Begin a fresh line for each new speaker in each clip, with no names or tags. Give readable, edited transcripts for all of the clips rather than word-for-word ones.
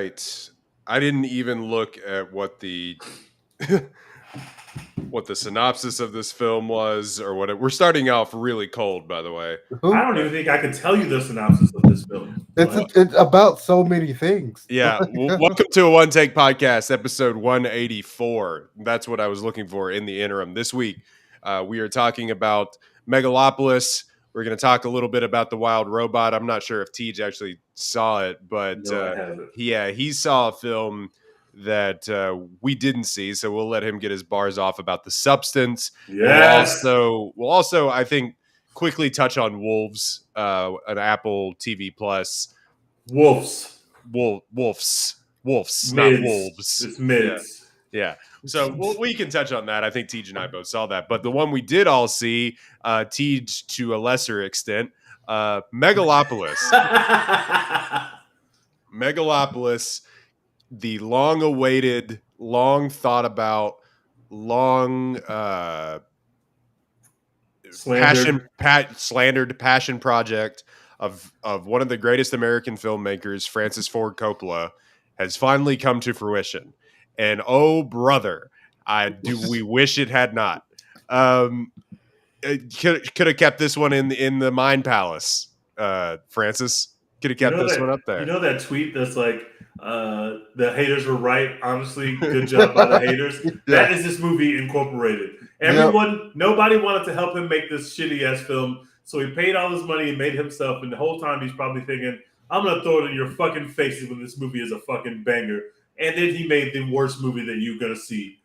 right. I didn't even look at what the what the synopsis of this film was or what we're starting off really cold, by the way.
I don't even think I could tell you the synopsis of this film.
It's about so many things.
Yeah. Welcome to a One Take Podcast, episode 184. That's what I was looking for in the interim. This week, we are talking about Megalopolis. We're going to talk a little bit about the wild robot. I'm not sure if Tej actually saw it, but
No, I haven't.
he saw a film that we didn't see, so we'll let him get his bars off about the substance.
Yes.
We'll also, I think, quickly touch on Wolves, an Apple TV Plus.
Wolves,
not
Mids.
wolves.
It's mids.
Yeah. So we can touch on that. I think Tej and I both saw that. But the one we did all see, Tej to a lesser extent, Megalopolis. Megalopolis, the long-awaited, long thought about, long slandered passion project of one of the greatest American filmmakers, Francis Ford Coppola, has finally come to fruition. And oh, brother, we wish it had not. Could have kept this one in the Mind Palace, Francis. Could have kept this one up there.
You know that tweet that's like, the haters were right. Honestly, good job by the haters. Yeah. That is this movie incorporated. Nobody wanted to help him make this shitty ass film, so he paid all his money and made it himself. And the whole time he's probably thinking, "I'm gonna throw it in your fucking faces when this movie is a fucking banger." And then he made the worst movie that you're gonna see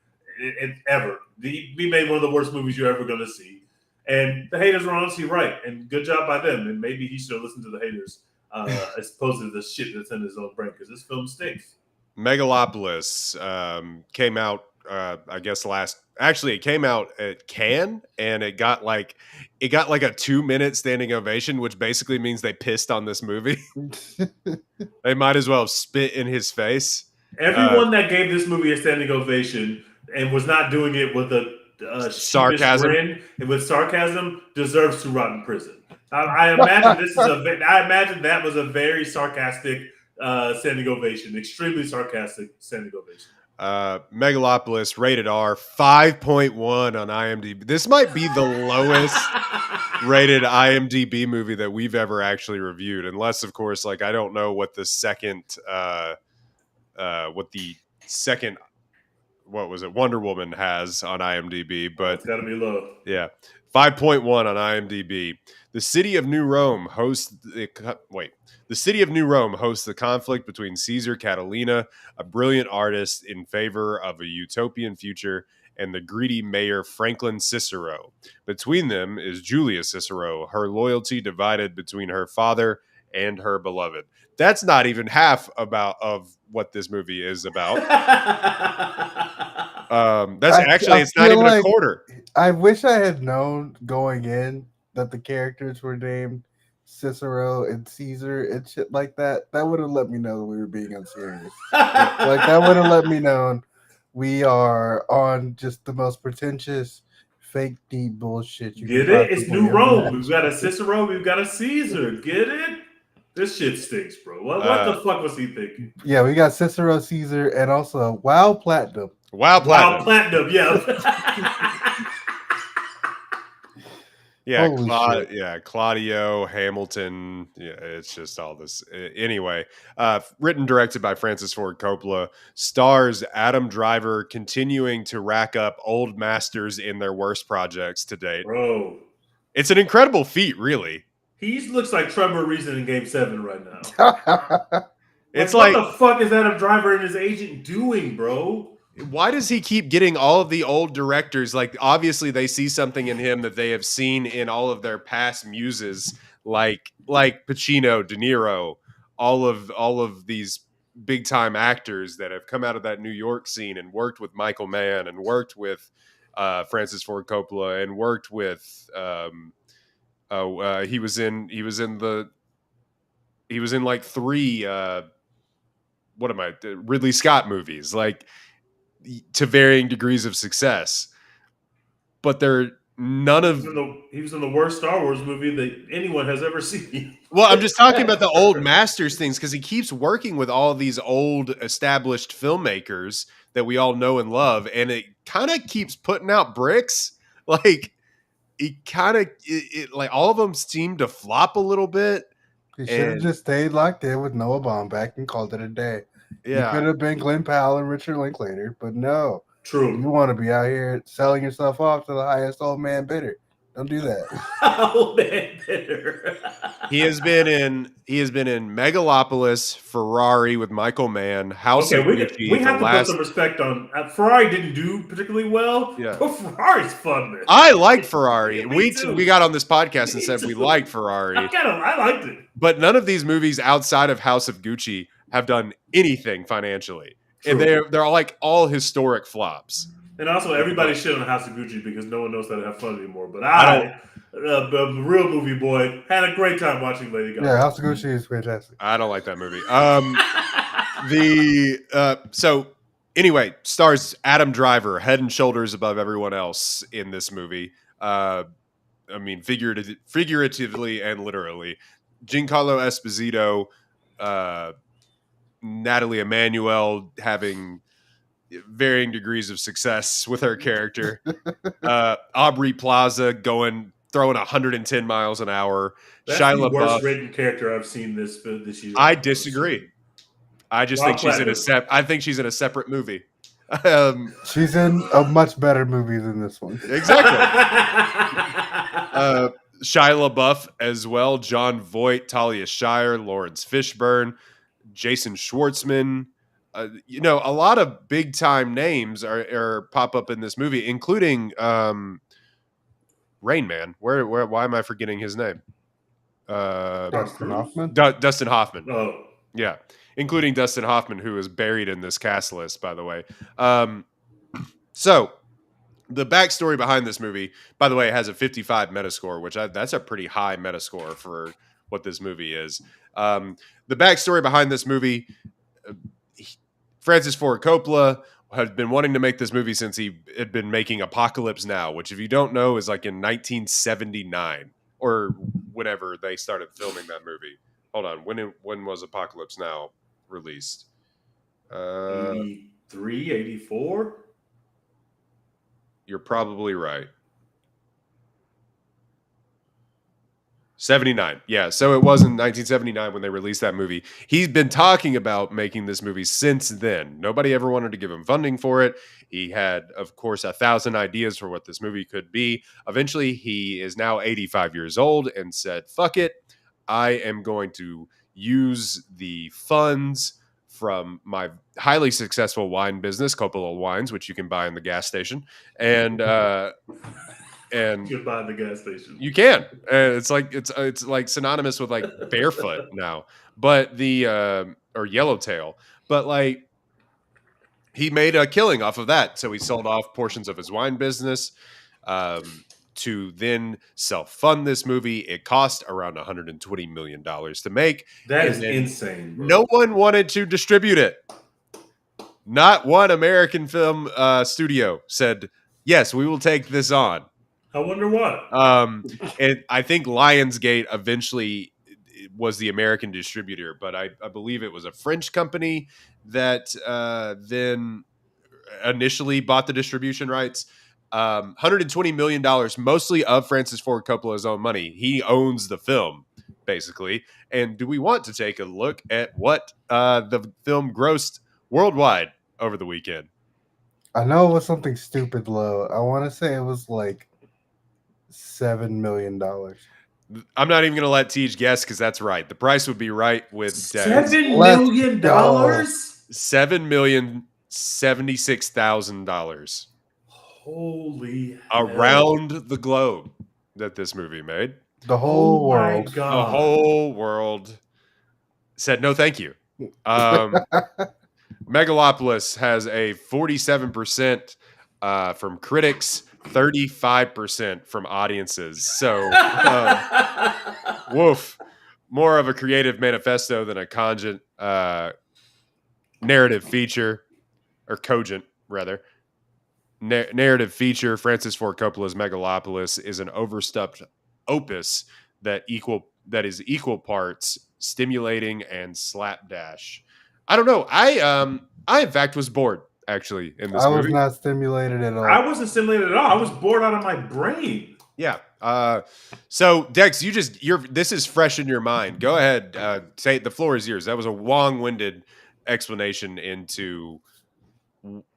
ever. He made one of the worst movies you're ever gonna see. And the haters were honestly right. And good job by them. And maybe he should have listened to the haters. As opposed to the shit that's in his own brain, because this film stinks.
Megalopolis came out, I guess it came out at Cannes, and it got like a 2-minute standing ovation, which basically means they pissed on this movie. They might as well have spit in his face.
Everyone that gave this movie a standing ovation and was not doing it with a
sarcasm
grin and with sarcasm deserves to rot in prison. I imagine that was a very sarcastic standing ovation, extremely sarcastic standing ovation.
Megalopolis, rated R, 5.1 on IMDb. This might be the lowest rated IMDb movie that we've ever actually reviewed, unless, of course, I don't know what the second, what was it, Wonder Woman has on IMDb, but
it's got to be low.
Yeah, 5.1 on IMDb. The city of New Rome hosts the conflict between Caesar Catalina, a brilliant artist in favor of a utopian future, and the greedy mayor Franklin Cicero. Between them is Julia Cicero, her loyalty divided between her father and her beloved. That's not even half of what this movie is about. It's not even a quarter.
I wish I had known going in that the characters were named Cicero and Caesar and shit like that. That would have let me know that we were being unserious. That would have let me know we are on just the most pretentious, fake deep bullshit.
You get it? It's New Rome. We've got a Cicero. We've got a Caesar. Get it? This shit stinks, bro. What the fuck was he thinking?
Yeah, we got Cicero, Caesar, and also Wow Platinum.
Wow Platinum,
yeah.
Yeah, Claudio, Hamilton. Yeah, it's just all this. Anyway, written, directed by Francis Ford Coppola, stars Adam Driver continuing to rack up old masters in their worst projects to date.
Bro.
It's an incredible feat, really.
He looks like Trevor Reason in Game 7 right now.
It's
what the fuck is Adam Driver and his agent doing, bro?
Why does he keep getting all of the old directors? Obviously they see something in him that they have seen in all of their past muses, like Pacino, De Niro, all of these big time actors that have come out of that New York scene and worked with Michael Mann and worked with Francis Ford Coppola and worked with he was in like 3 Ridley Scott movies, to varying degrees of success, but they're none of
he was in the worst Star Wars movie that anyone has ever seen.
Well, I'm just talking about the old masters things because he keeps working with all these old established filmmakers that we all know and love, and it kind of keeps putting out bricks. Like it kind of like all of them seem to flop a little bit.
He should have just stayed locked in with Noah Baumbach and called it a day.
Yeah,
You could have been Glenn Powell and Richard Linklater, but no.
True.
You want to be out here selling yourself off to the highest old man bidder. Don't do that.
Old man bidder.
he has been in Megalopolis, Ferrari with Michael Mann, House of Gucci.
We have to put some respect on. Ferrari didn't do particularly well.
Yeah,
but Ferrari's fun. Man.
I like Ferrari.
Yeah,
we got on this podcast and said we like Ferrari.
I liked it.
But none of these movies outside of House of Gucci have done anything financially.
True.
And they're like all historic flops.
And also, everybody shit on House of Gucci because no one knows how to have fun anymore. But I the real movie boy, had a great time watching Lady Gaga.
Yeah, House of Gucci is fantastic.
I don't like that movie. So anyway, stars Adam Driver, head and shoulders above everyone else in this movie. I mean, figuratively and literally. Giancarlo Esposito, Natalie Emmanuel having varying degrees of success with her character. Aubrey Plaza throwing 110 miles an hour.
That's
Shia
the worst
LaBeouf.
written character I've seen this year.
I disagree. I just think she's in a separate movie.
She's in a much better movie than this one.
Exactly. Shia LaBeouf as well. John Voight, Talia Shire, Lawrence Fishburne, Jason Schwartzman. A lot of big time names are pop up in this movie, including Rain Man. Why am I forgetting his name?
Dustin Hoffman.
Dustin Hoffman.
Oh,
yeah, including Dustin Hoffman, who is buried in this cast list, by the way. So the backstory behind this movie, by the way, has a 55 Metascore, which that's a pretty high Metascore for what this movie is. The backstory behind this movie. Francis Ford Coppola had been wanting to make this movie since he had been making Apocalypse Now, which, if you don't know, is like in 1979 or whenever they started filming that movie. Hold on, when was Apocalypse Now released?
83, 84?
You're probably right. 79. Yeah, so it was in 1979 when they released that movie. He's been talking about making this movie since then. Nobody ever wanted to give him funding for it. He had, of course, 1,000 ideas for what this movie could be. Eventually, he is now 85 years old and said, fuck it. I am going to use the funds from my highly successful wine business, Coppola Wines, which you can buy in the gas station. And
you can buy in the gas station.
You can. It's like synonymous with like barefoot now, but or yellowtail. But like he made a killing off of that, so he sold off portions of his wine business to then self-fund this movie. It cost around $120 million to make.
That is insane, bro.
No one wanted to distribute it. Not one American film studio said, yes, we will take this on.
I wonder what.
And I think Lionsgate eventually was the American distributor, but I believe it was a French company that then initially bought the distribution rights. $120 million, mostly of Francis Ford Coppola's own money. He owns the film, basically. And do we want to take a look at what the film grossed worldwide over the weekend?
I know it was something stupid low. I want to say it was like $7 million.
I'm not even going to let Tej guess because that's right. The price would be right with
$7 million?
$7,076,000.
Holy
around the globe that this movie made.
The whole world.
My God.
The whole world said no thank you. Megalopolis has a 47% from critics, 35% from audiences. So, woof. More of a creative manifesto than a cogent narrative feature, or cogent, rather. narrative feature, Francis Ford Coppola's Megalopolis is an overstuffed opus that is equal parts stimulating and slapdash. I don't know. I in fact was bored actually in this
I was
movie.
not stimulated at all.
I wasn't stimulated at all. I was bored out of my brain.
Yeah. So Dex, this is fresh in your mind. Go ahead. Say the floor is yours. That was a long-winded explanation into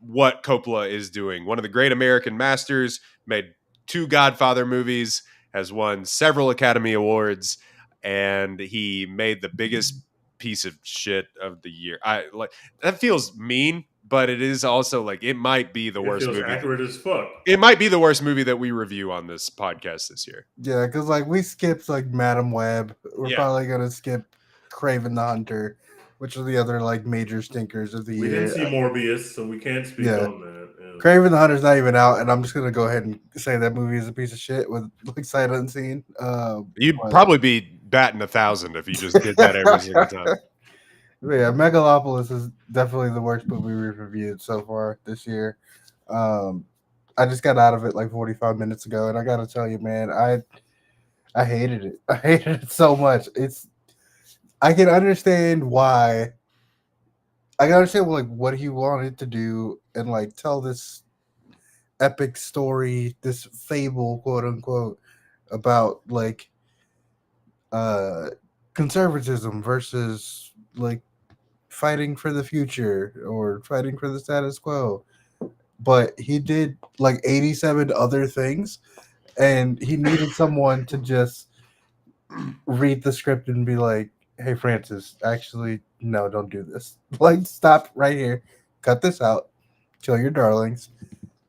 what Coppola is doing. One of the great American masters, made 2 Godfather movies, has won several Academy Awards, and he made the biggest piece of shit of the year. I like that feels mean, but it is also like it might be the worst
feels
movie.
Accurate as fuck.
It might be the worst movie that we review on this podcast this year.
Yeah, because like we skipped like Madam Web. We're probably gonna skip Craven the Hunter, which are the other like major stinkers of the year.
We didn't see Morbius, so we can't speak on that. Yeah.
Craven the Hunter's not even out, and I'm just gonna go ahead and say that movie is a piece of shit with like sight unseen.
You'd probably be batting 1,000 if you just did that every single time.
Yeah, Megalopolis is definitely the worst movie we've reviewed so far this year. I just got out of it like 45 minutes ago, and I gotta tell you, man, I hated it. I hated it so much. I can understand why. I can understand like what he wanted to do and like tell this epic story, this fable, quote unquote, about like conservatism versus like fighting for the future or fighting for the status quo. But he did like 87 other things, and he needed someone to just read the script and be like, hey, Francis, actually, no, don't do this. Like, stop right here. Cut this out. Kill your darlings.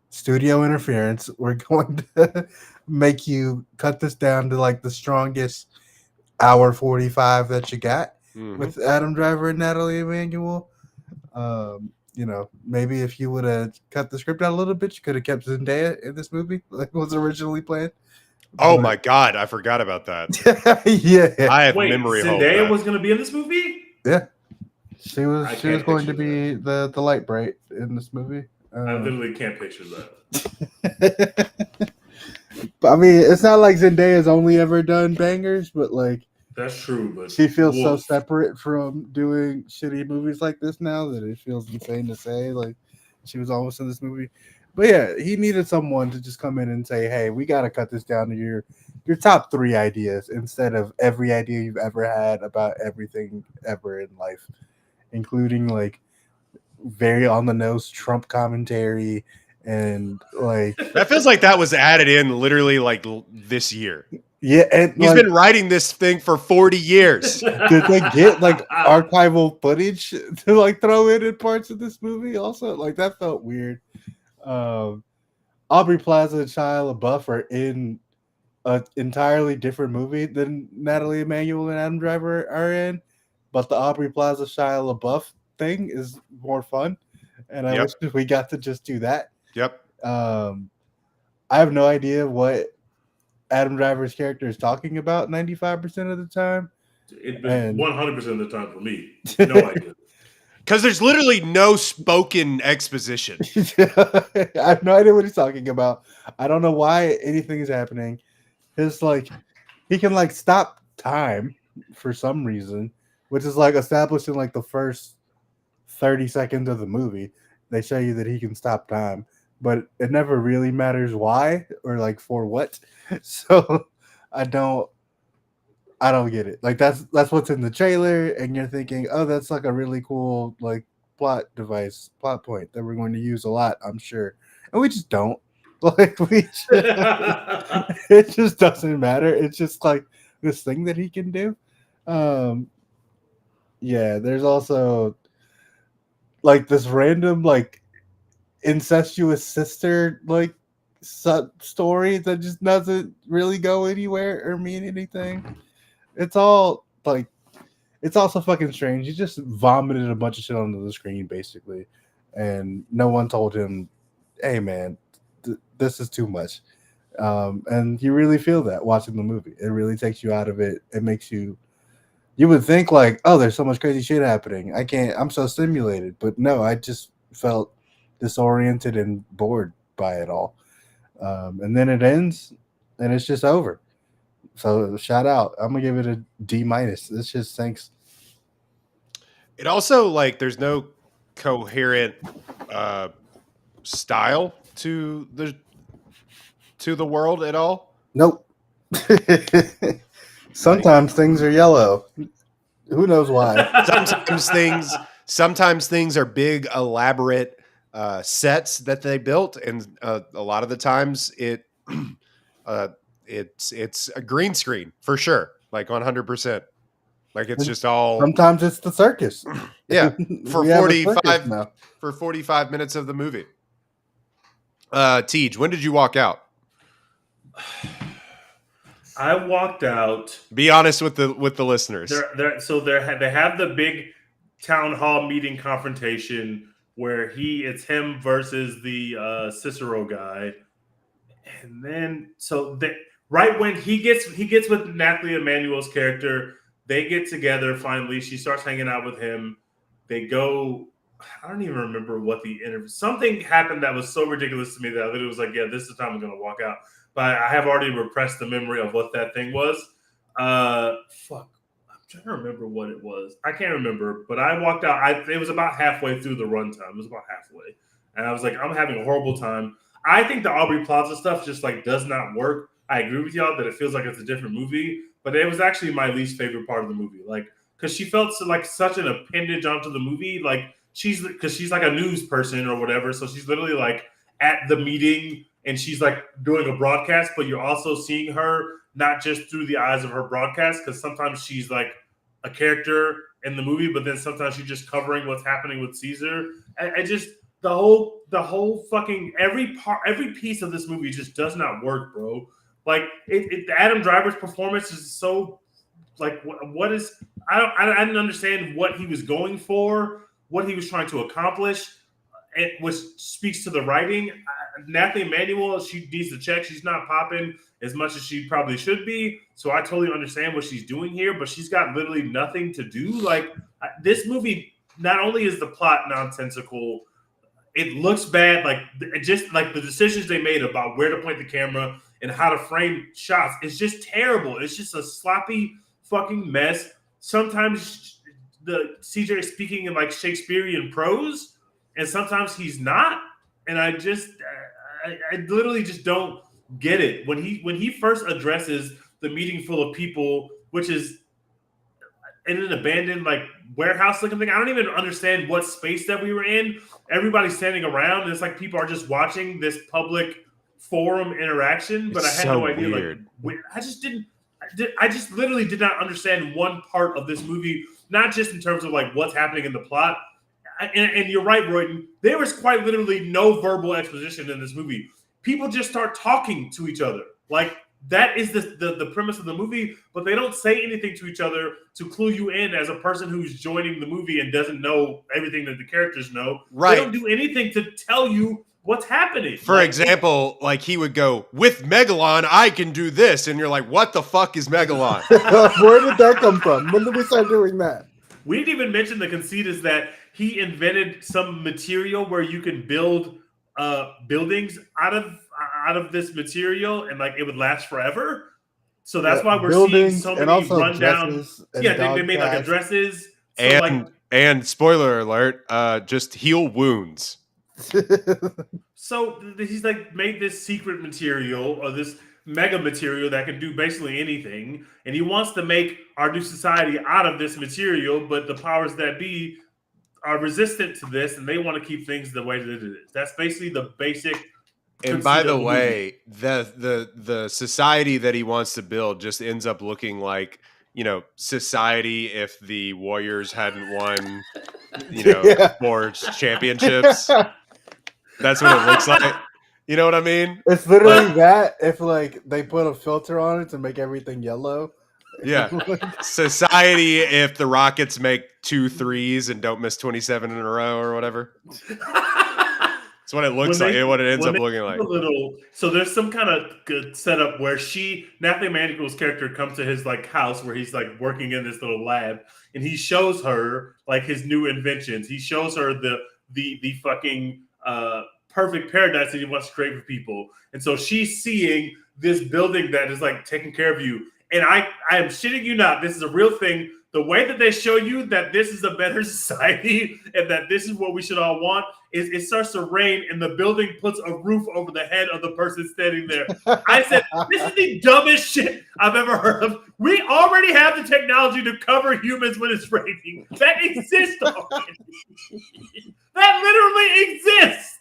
Studio interference. We're going to make you cut this down to like the strongest hour 45 that you got with Adam Driver and Natalie Emmanuel. Maybe if you would have cut the script out a little bit, you could have kept Zendaya in this movie like was originally planned.
Oh my god, I forgot about that.
Yeah,
I have memory hold.
Zendaya was going to be in this movie?
Yeah, she was going to be the light bright in this movie.
I literally can't picture that.
But I mean, it's not like Zendaya's only ever done bangers, but like
that's true. But
she feels so separate from doing shitty movies like this now that it feels insane to say like she was almost in this movie. But yeah, he needed someone to just come in and say, "Hey, we got to cut this down to your top 3 ideas instead of every idea you've ever had about everything ever in life, including like very on the nose Trump commentary." And like
that feels like that was added in literally like this year.
Yeah, and
he's been writing this thing for 40 years.
Did they get like archival footage to like throw in parts of this movie? Also, like that felt weird. Aubrey Plaza and Shia LaBeouf are in an entirely different movie than Natalie Emmanuel and Adam Driver are in, but the Aubrey Plaza Shia LaBeouf thing is more fun, and I wish we got to just do that.
Yep.
I have no idea what Adam Driver's character is talking about 95% of the time.
It's been 100% of the time for me. No idea.
Because there's literally no spoken exposition.
I have no idea what he's talking about. I don't know why anything is happening. His like he can like stop time for some reason, which is like established in like the first 30 seconds of the movie. They show you that he can stop time, but it never really matters why or like for what. So I don't get it. Like that's what's in the trailer, and you're thinking, oh, that's like a really cool like plot point that we're going to use a lot, I'm sure. And we just don't. Like it just doesn't matter. It's just like this thing that he can do. Yeah, there's also like this random like incestuous sister like story that just doesn't really go anywhere or mean anything. It's all like it's also fucking strange. He just vomited a bunch of shit onto the screen basically, and no one told him, hey man, this is too much. And you really feel that watching the movie. It really takes you out of it. It makes you would think like, oh, there's so much crazy shit happening, I'm so stimulated. But no, I just felt disoriented and bored by it all. And then it ends, and it's just over. So shout out. I'm gonna give it a D-. This just thanks.
It also like there's no coherent style to the world at all.
Nope. Sometimes things are yellow. Who knows why?
Sometimes things are big, elaborate sets that they built, and a lot of the times it's a green screen for sure, like 100%. Like it's just all.
Sometimes it's the circus.
Yeah, for 45 minutes of the movie. Tej, when did you walk out?
I walked out.
Be honest with the listeners.
They have the big town hall meeting confrontation where it's him versus the Cicero guy, and then right when he gets with Nathalie Emmanuel's character, they get together finally. She starts hanging out with him. They go. I don't even remember what the interview. Something happened that was so ridiculous to me that I literally was like, "Yeah, this is the time I'm going to walk out." But I have already repressed the memory of what that thing was. Fuck. I'm trying to remember what it was. I can't remember. But I walked out. It was about halfway through the runtime. It was about halfway. And I was like, I'm having a horrible time. I think the Aubrey Plaza stuff just like does not work. I agree with y'all that it feels like it's a different movie. But it was actually my least favorite part of the movie. Like, because she felt like such an appendage onto the movie. Like, she's like a news person or whatever. So she's literally like at the meeting and she's like doing a broadcast, but you're also seeing her not just through the eyes of her broadcast, because sometimes she's like a character in the movie, but then sometimes she's just covering what's happening with Caesar. I just the whole fucking every piece of this movie just does not work, bro. Like Adam Driver's performance is so like what is I didn't understand what he was going for, what he was trying to accomplish. Which speaks to the writing. Nathalie Emmanuel, she needs to check. She's not popping as much as she probably should be. So I totally understand what she's doing here, but she's got literally nothing to do. Like this movie, not only is the plot nonsensical, it looks bad. Like just like the decisions they made about where to point the camera and how to frame shots, it's just terrible. It's just a sloppy fucking mess. Sometimes the CJ is speaking in like Shakespearean prose, and sometimes he's not, and I literally just don't get it. When he first addresses the meeting full of people, which is in an abandoned like warehouse looking thing, I don't even understand what space that we were in. Everybody's standing around, and it's like people are just watching this public forum interaction. But
it's
I had no idea.
Weird.
Like, I just literally did not understand one part of this movie, not just in terms of like what's happening in the plot. And you're right, Royden. There was quite literally no verbal exposition in this movie. People just start talking to each other. Like that is the premise of the movie, but they don't say anything to each other to clue you in as a person who's joining the movie and doesn't know everything that the characters know.
Right.
They don't do anything to tell you what's happening.
For example, like he would go, with Megalon, I can do this. And you're like, what the fuck is Megalon?
Where did that come from? When did we start doing that?
We didn't even mention the conceit is that he invented some material where you can build buildings out of this material and like it would last forever. So that's why we're seeing so many rundown. Yeah, they made like addresses. So
and spoiler alert, just heal wounds.
So he's like made this secret material or this mega material that can do basically anything, and he wants to make our new society out of this material, but the powers that be are resistant to this, and they want to keep things the way that it is. That's basically the basic.
And by the way, the society that he wants to build just ends up looking like, society if the Warriors hadn't won, sports championships. That's what it looks like. You know what I mean?
It's literally that if like they put a filter on it to make everything yellow.
Yeah. Society if the Rockets make 2 threes and don't miss 27 in a row or whatever. That's what it looks like. What it ends up looking like.
So there's some kind of good setup where Nathalie Emmanuel's character comes to his like house where he's like working in this little lab, and he shows her like his new inventions. He shows her the fucking perfect paradise that he wants to create for people. And so she's seeing this building that is like taking care of you. And I am shitting you not. This is a real thing. The way that they show you that this is a better society and that this is what we should all want is it starts to rain and the building puts a roof over the head of the person standing there. I said, this is the dumbest shit I've ever heard of. We already have the technology to cover humans when it's raining. That exists already. That literally exists.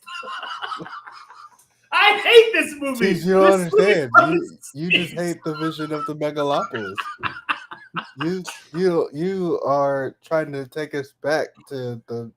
I hate this movie.
You don't understand. You just hate the vision of the Megalopolis. You are trying to take us back to the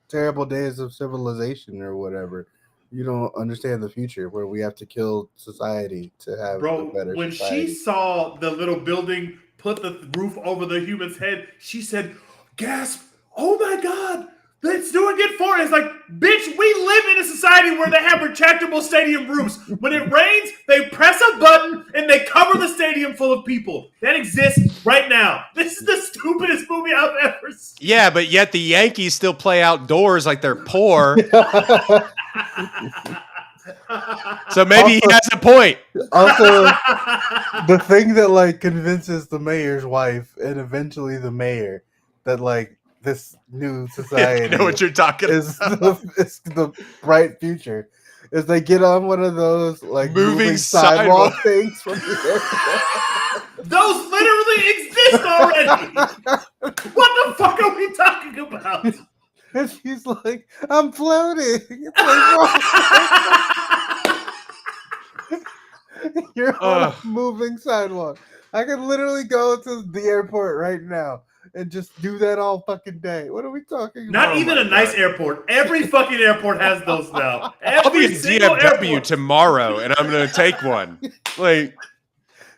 terrible days of civilization or whatever. You don't understand the future where we have to kill society to have a better
when
society.
She saw the little building put the roof over the human's head, she said, gasp, oh my God, that's doing it for us. It's like, bitch, we live in a society where they have retractable stadium roofs. When it rains, they press a button and they cover the stadium full of people. That exists right now. This is the stupidest movie I've ever seen.
Yeah, but yet the Yankees still play outdoors like they're poor. So maybe he has a point.
Also, the thing that like convinces the mayor's wife and eventually the mayor that like this new society
I know what you're talking
is
about.
is the bright future. Is they get on one of those like
moving
sidewalk things from the airport.
Those literally exist already. What the fuck are we talking about?
And she's like, I'm floating. It's like, you're on a moving sidewalk. I can literally go to the airport right now and just do that all fucking day. What are we talking about?
Not even a nice airport. Every fucking airport has those now.
I'll be in DFW tomorrow, and I'm going to take one. Like,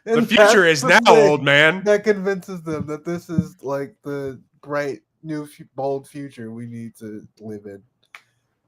the future is now, old man.
That convinces them that this is like the bright, new, bold future we need to live in.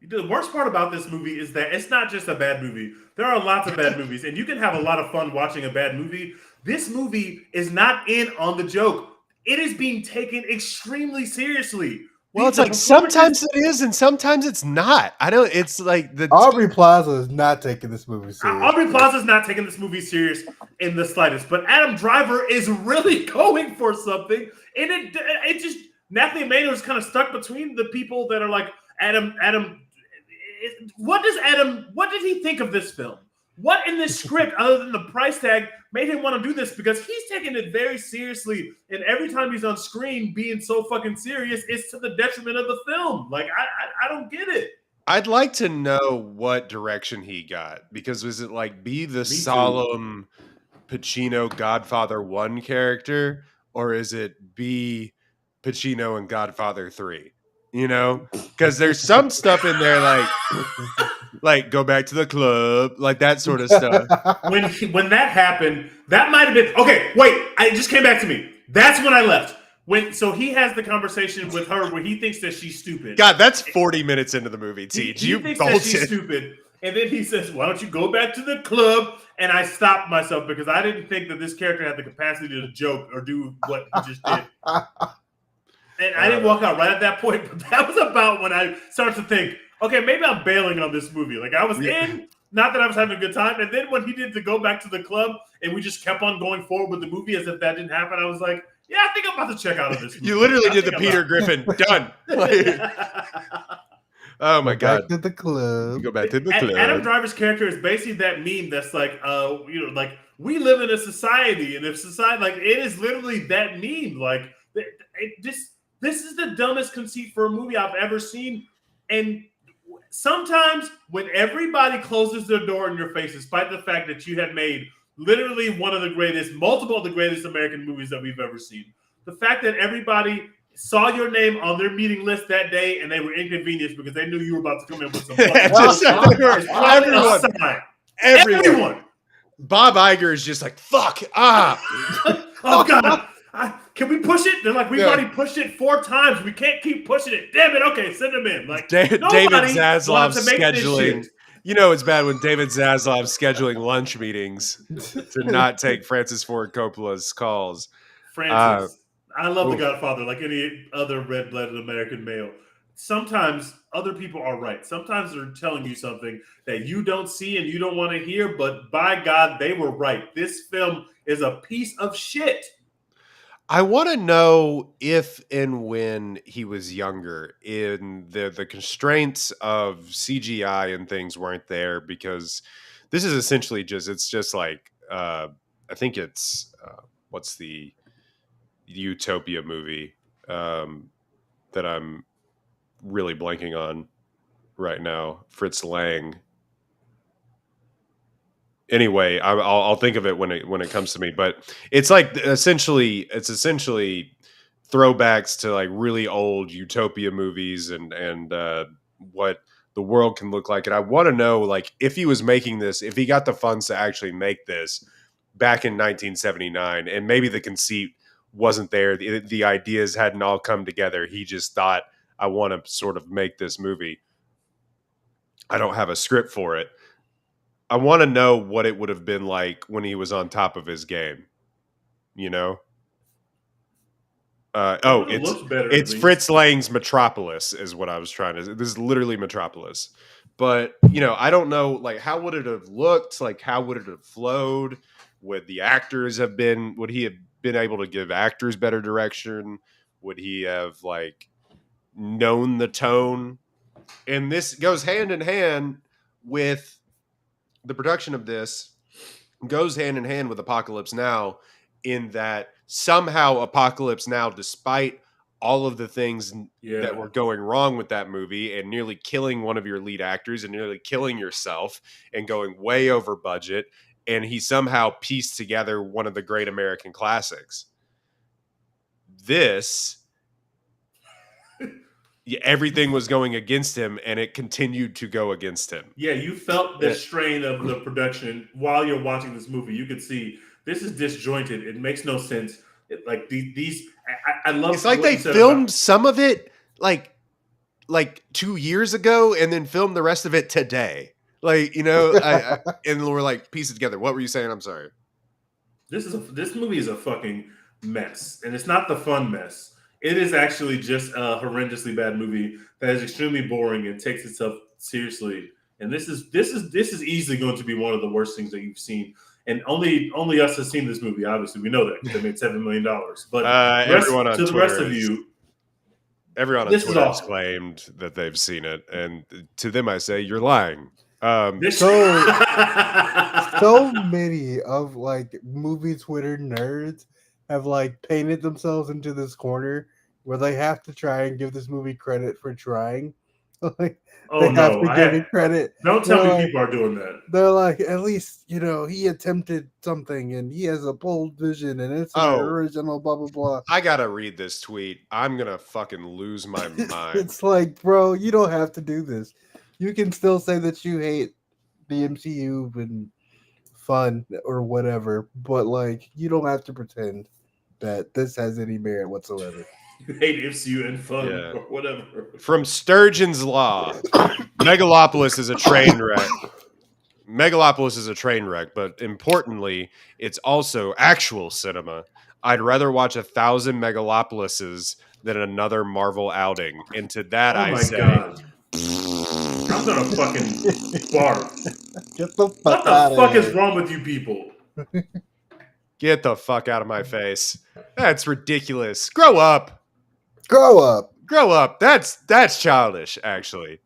The worst part about this movie is that it's not just a bad movie. There are lots of bad movies, and you can have a lot of fun watching a bad movie. This movie is not in on the joke. It is being taken extremely seriously.
Well, it's like sometimes it is, and sometimes it's not. It's like the
Aubrey Plaza is not taking this movie serious.
Aubrey Plaza is not taking this movie serious in the slightest. But Adam Driver is really going for something, and it just Nathalie Maynard is kind of stuck between the people that are like Adam. What did he think of this film? What in this script, other than the price tag, made him want to do this? Because he's taking it very seriously, and every time he's on screen being so fucking serious, it's to the detriment of the film. Like, I don't get it.
I'd like to know what direction he got, because was it like be the solemn Pacino Godfather 1 character, or is it be Pacino and Godfather 3? You know, because there's some stuff in there like go back to the club, like that sort of stuff.
When that happened, that might have been okay. Wait, it just came back to me. That's when I left. So he has the conversation with her where he thinks that she's stupid.
God, that's 40 minutes into the movie.
He thinks that she's stupid, and then he says, "Why don't you go back to the club?" And I stopped myself because I didn't think that this character had the capacity to joke or do what he just did. And I didn't walk out right at that point, but that was about when I started to think, okay, maybe I'm bailing on this movie. Like, I was in, not that I was having a good time. And then when he did to go back to the club and we just kept on going forward with the movie as if that didn't happen, I was like, yeah, I think I'm about to check out of this movie.
You literally did the Peter Griffin. Done. Oh, my God.
Back to the club.
Go back to the club.
Adam Driver's character is basically that meme that's like, like, we live in a society. And if society, like, it is literally that meme. Like, this is the dumbest conceit for a movie I've ever seen. And sometimes when everybody closes their door in your face, despite the fact that you have made literally multiple of the greatest American movies that we've ever seen, the fact that everybody saw your name on their meeting list that day and they were inconvenienced because they knew you were about to come in with some everyone.
Bob Iger is just like, fuck,
oh, God. Can we push it? They're like, we've already pushed it 4 times. We can't keep pushing it. Damn it. Okay, send them in. Like,
David Zaslav's scheduling. You know it's bad when David Zaslav's scheduling lunch meetings to not take Francis Ford Coppola's calls.
Francis. I love The Godfather like any other red-blooded American male. sometimes other people are right. Sometimes they're telling you something that you don't see and you don't want to hear, but by God, they were right. This film is a piece of shit.
I want to know if and when he was younger, in the constraints of CGI and things weren't there, because this is essentially it's just like I think it's what's the Utopia movie that I'm really blanking on right now. Fritz Lang. Anyway, I'll think of it when it comes to me. But it's like it's essentially throwbacks to like really old Utopia movies and what the world can look like. And I want to know, like, if he was making this, if he got the funds to actually make this back in 1979, and maybe the conceit wasn't there, the ideas hadn't all come together. He just thought, I want to sort of make this movie. I don't have a script for it. I want to know what it would have been like when he was on top of his game, you know?
It looks better, at
It's
least.
Fritz Lang's Metropolis is what I was trying to. This is literally Metropolis, but I don't know. Like, how would it have looked? Like, how would it have flowed? Would the actors have been? Would he have been able to give actors better direction? Would he have like known the tone? And this goes hand in hand with the production of this. Goes hand in hand with Apocalypse Now, in that somehow Apocalypse Now, despite all of the things that were going wrong with that movie and nearly killing one of your lead actors and nearly killing yourself and going way over budget, and he somehow pieced together one of the great American classics. This, everything was going against him, and it continued to go against him.
Yeah, you felt the strain of the production while you're watching this movie. You could see this is disjointed. It makes no sense. Like these, I love.
It's like they filmed some of it like 2 years ago, and then filmed the rest of it today. Like, and we're like, piece it together. What were you saying? I'm sorry.
This movie is a fucking mess, and it's not the fun mess. It is actually just a horrendously bad movie that is extremely boring and takes itself seriously. And this is easily going to be one of the worst things that you've seen. And only us has seen this movie. Obviously, we know that they made $7 million. But
everyone on
to the
Twitter
rest of you,
everyone on Twitter has claimed that they've seen it, and to them, I say, you're lying.
So many of like movie Twitter nerds have like painted themselves into this corner where they have to try and give this movie credit for trying. Like, they have to give it credit.
Don't tell me people are doing that.
They're like, at least, he attempted something and he has a bold vision and it's an original, blah, blah, blah.
I gotta read this tweet. I'm gonna fucking lose my mind.
It's like, bro, you don't have to do this. You can still say that you hate the MCU and fun or whatever, but like, you don't have to pretend that this has any merit whatsoever.
You hate MCU and fun or whatever.
From Sturgeon's Law, Megalopolis is a train wreck. Megalopolis is a train wreck, but importantly, it's also actual cinema. I'd rather watch 1,000 Megalopolises than another Marvel outing. And to that, I say,
God. I'm gonna fucking barf.
Get the fuck
what
out
the fuck
of
is wrong with you people?
Get the fuck out of my face. That's ridiculous. Grow up.
Grow up.
Grow up. That's childish, actually.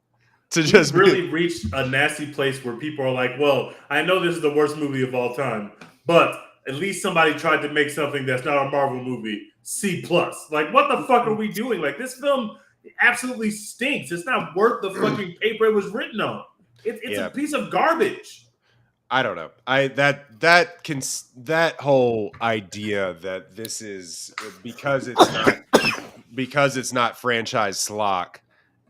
To just
really reached a nasty place where people are like, well, I know this is the worst movie of all time, but at least somebody tried to make something that's not a Marvel movie C+. Like, what the fuck are we doing? Like, this film absolutely stinks. It's not worth the fucking paper it was written on. It's a piece of garbage.
I don't know. That whole idea that this is because it's not franchise schlock,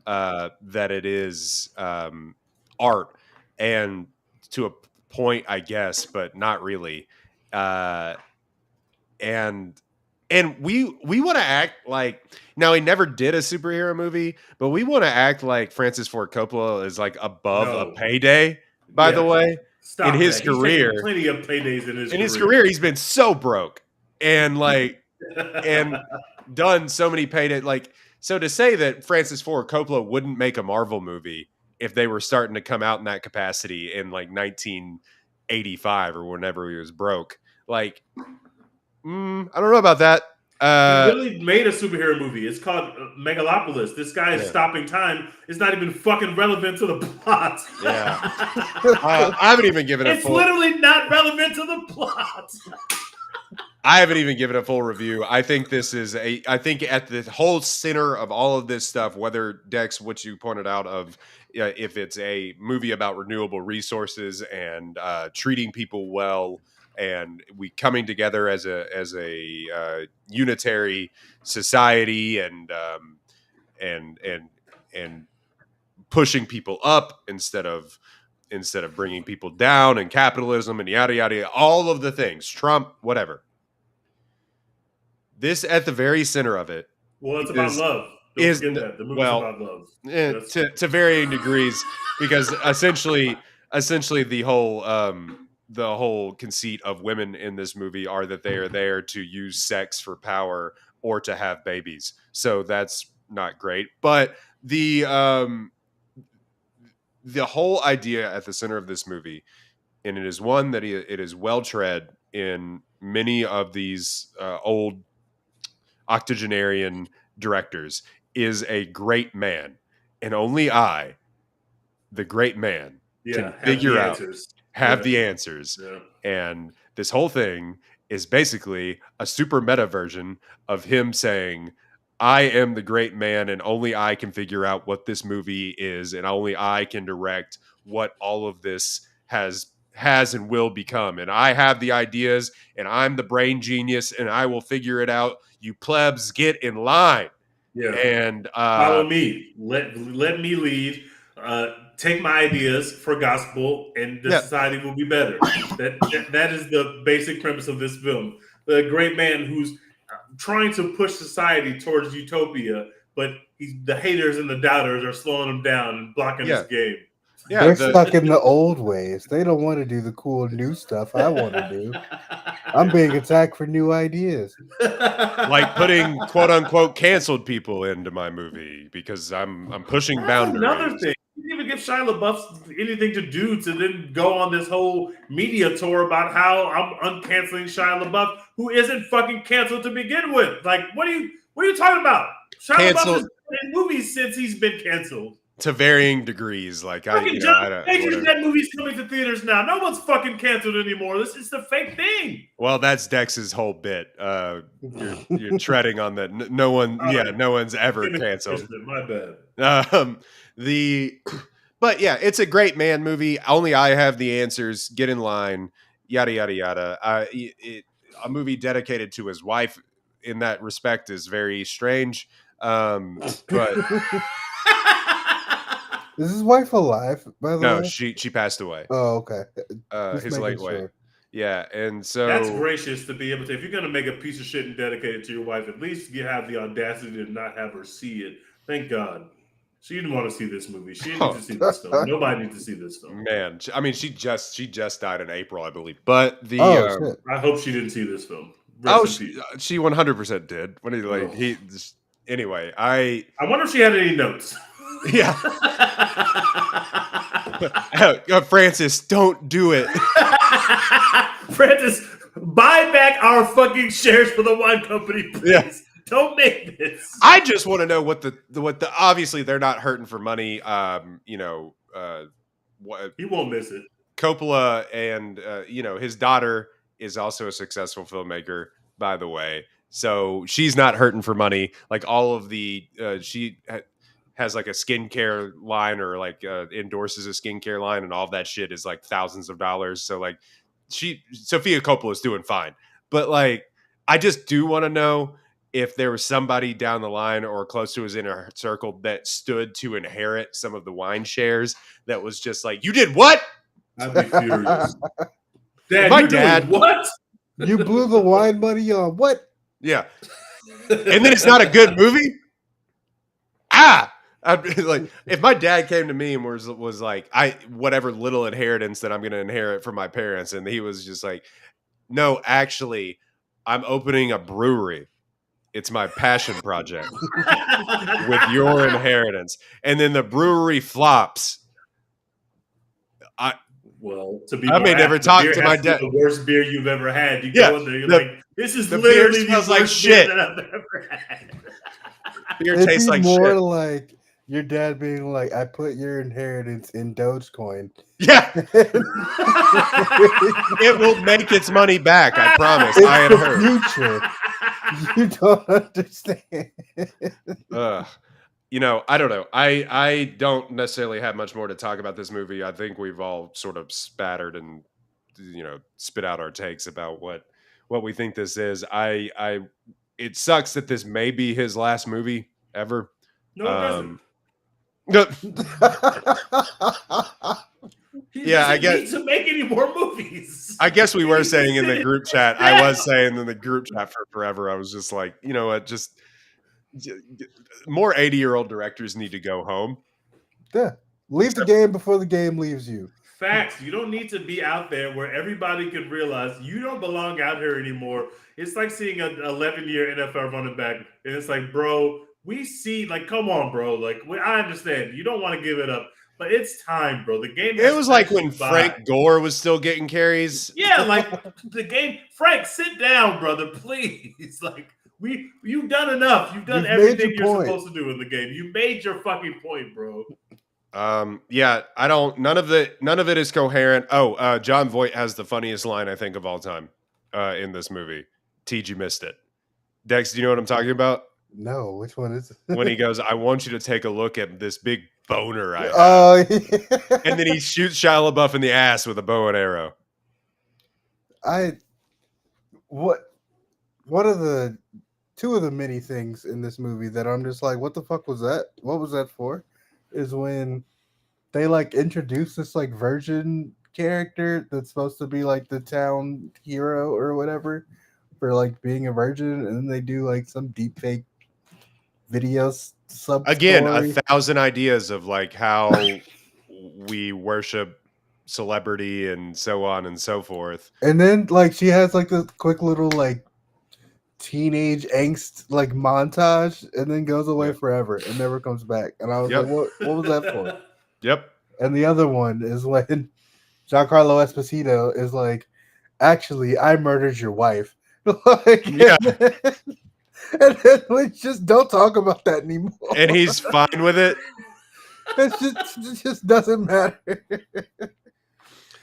that it is art, and to a point, I guess, but not really. And we want to act like, now he never did a superhero movie, but we want to act like Francis Ford Coppola is like above a payday. By the way,
stop
in his
that.
career,
He's plenty of paydays in his
career, he's been so broke and like and done so many paydays. Like, So to say that Francis Ford Coppola wouldn't make a Marvel movie if they were starting to come out in that capacity in like 1985 or whenever he was broke, like, I don't know about that.
He literally made a superhero movie. It's called Megalopolis. This guy is stopping time. It's not even fucking relevant to the plot.
Yeah. I haven't even given it.
It's literally not relevant to the plot.
I haven't even given a full review. I think this is I think at the whole center of all of this stuff, whether Dex, what you pointed out of if it's a movie about renewable resources and treating people well, and we coming together as a unitary society and pushing people up instead of bringing people down, and capitalism and yada yada, all of the things, Trump, whatever. This at the very center of it.
Well, it's about love. Don't forget that. The movie's about love.
To varying degrees, because essentially the whole conceit of women in this movie are that they are there to use sex for power or to have babies. So that's not great. But the whole idea at the center of this movie, and it is one that it is well tread in many of these old octogenarian directors, is a great man, and only I, the great man, can figure out, have the answers.
Yeah.
And this whole thing is basically a super meta version of him saying, I am the great man, and only I can figure out what this movie is, and only I can direct what all of this has and will become. And I have the ideas, and I'm the brain genius, and I will figure it out. You plebs, get in line.
Yeah.
And
follow me. Let me lead. Take my ideas for gospel, and the society will be better. That is the basic premise of this film. The great man who's trying to push society towards utopia, but the haters and the doubters are slowing him down and blocking his game.
Yeah, they're stuck in the old ways. They don't want to do the cool new stuff I want to do. I'm being attacked for new ideas.
Like putting quote unquote canceled people into my movie because I'm pushing boundaries.
Another thing. You didn't even give Shia LaBeouf anything to do to then go on this whole media tour about how I'm uncanceling Shia LaBeouf, who isn't fucking canceled to begin with. Like, what are you talking about? Shia LaBeouf has been in movies since he's been canceled.
To varying degrees, like
John Major's that movie's coming to theaters now. No one's fucking canceled anymore. This is the fake thing.
Well, that's Dex's whole bit. You're treading on that. No one's ever canceled.
My bad.
But yeah, it's a great man movie. Only I have the answers. Get in line. Yada yada yada. A movie dedicated to his wife in that respect is very strange. But.
Is his wife alive, by the way?
No, she passed away.
Oh, okay.
His late way. Yeah, and so...
That's gracious to be able to... If you're going to make a piece of shit and dedicate it to your wife, at least you have the audacity to not have her see it. Thank God. She didn't want to see this movie. She didn't need to see this film. Nobody needs to see this film.
Man, I mean, she just died in April, I believe. But the...
I hope she didn't see this film.
She 100% did. Anyway, I
wonder if she had any notes.
Yeah. Francis, don't do it.
Francis, buy back our fucking shares for the wine company, please. Yeah. Don't make this.
I just want to know what the obviously they're not hurting for money. He
won't miss it.
Coppola and his daughter is also a successful filmmaker, by the way. So she's not hurting for money. Like all of the has like a skincare line or like endorses a skincare line, and all of that shit is like thousands of dollars. So like Sofia Coppola is doing fine. But like, I just do want to know if there was somebody down the line or close to his inner circle that stood to inherit some of the wine shares that was just like, you did what?
I'd be furious.
Dad, my dad,
what?
You blew the wine money on what?
Yeah. And then it's not a good movie? I'd be like, if my dad came to me and was like, whatever little inheritance that I'm going to inherit from my parents, and he was just like, no, actually, I'm opening a brewery It's my passion project with your inheritance. And then the brewery flops.
Well, to be
I
more
may never
apt, the
talk
beer
to
has
my
to be
dad.
the worst beer you've ever had. You
Yeah,
go in there, you're like, this is
the beer
literally
smells
the
like
worst beer
shit.
that I've ever had.
Beer
It'd
tastes
be
like
more
shit.
like your dad being like, "I put your inheritance in Dogecoin."
Yeah, it will make its money back. I promise.
It's
I had
the
heard.
future. You don't understand.
I don't know. I don't necessarily have much more to talk about this movie. I think we've all sort of spattered and spit out our takes about what we think this is. I it sucks that this may be his last movie ever.
No, it doesn't.
No,
He
yeah,
doesn't need to make any more movies.
I guess we were
He's
saying in the
sitting
group chat. I was saying in the group chat for forever. I was just like, you know what? Just more 80-year-old directors need to go home.
Yeah. Leave the game before the game leaves you.
Facts. You don't need to be out there where everybody can realize you don't belong out here anymore. It's like seeing an 11-year NFL running back, and it's like, bro, we see, like, come on, bro. Like, I understand you don't want to give it up, but it's time, bro. The game.
It was like when Frank Gore was still getting carries.
Yeah, like the game. Frank, sit down, brother, please. Like, you've done enough. You've done everything you're supposed to do in the game. You made your fucking point, bro.
Yeah, none of it is coherent. John Voight has the funniest line I think of all time in this movie. TG missed it. Dex, do you know what I'm talking about?
No, which one is it?
When he goes, I want you to take a look at this big boner I have.
Yeah.
And then he shoots Shia LaBeouf in the ass with a bow and arrow.
One of the two of the many things in this movie that I'm just like, what the fuck was that? What was that for? Is when they like introduce this like virgin character that's supposed to be like the town hero or whatever for like being a virgin, and then they do like some deep fake videos sub
again 1,000 ideas of like how we worship celebrity and so on and so forth.
And then like she has like this quick little like teenage angst like montage and then goes away forever and never comes back. And I was like, what was that for?
Yep.
And the other one is when Giancarlo Esposito is like, actually, I murdered your wife. Like,
yeah.
And then we just don't talk about that anymore.
And he's fine with it.
It just doesn't matter.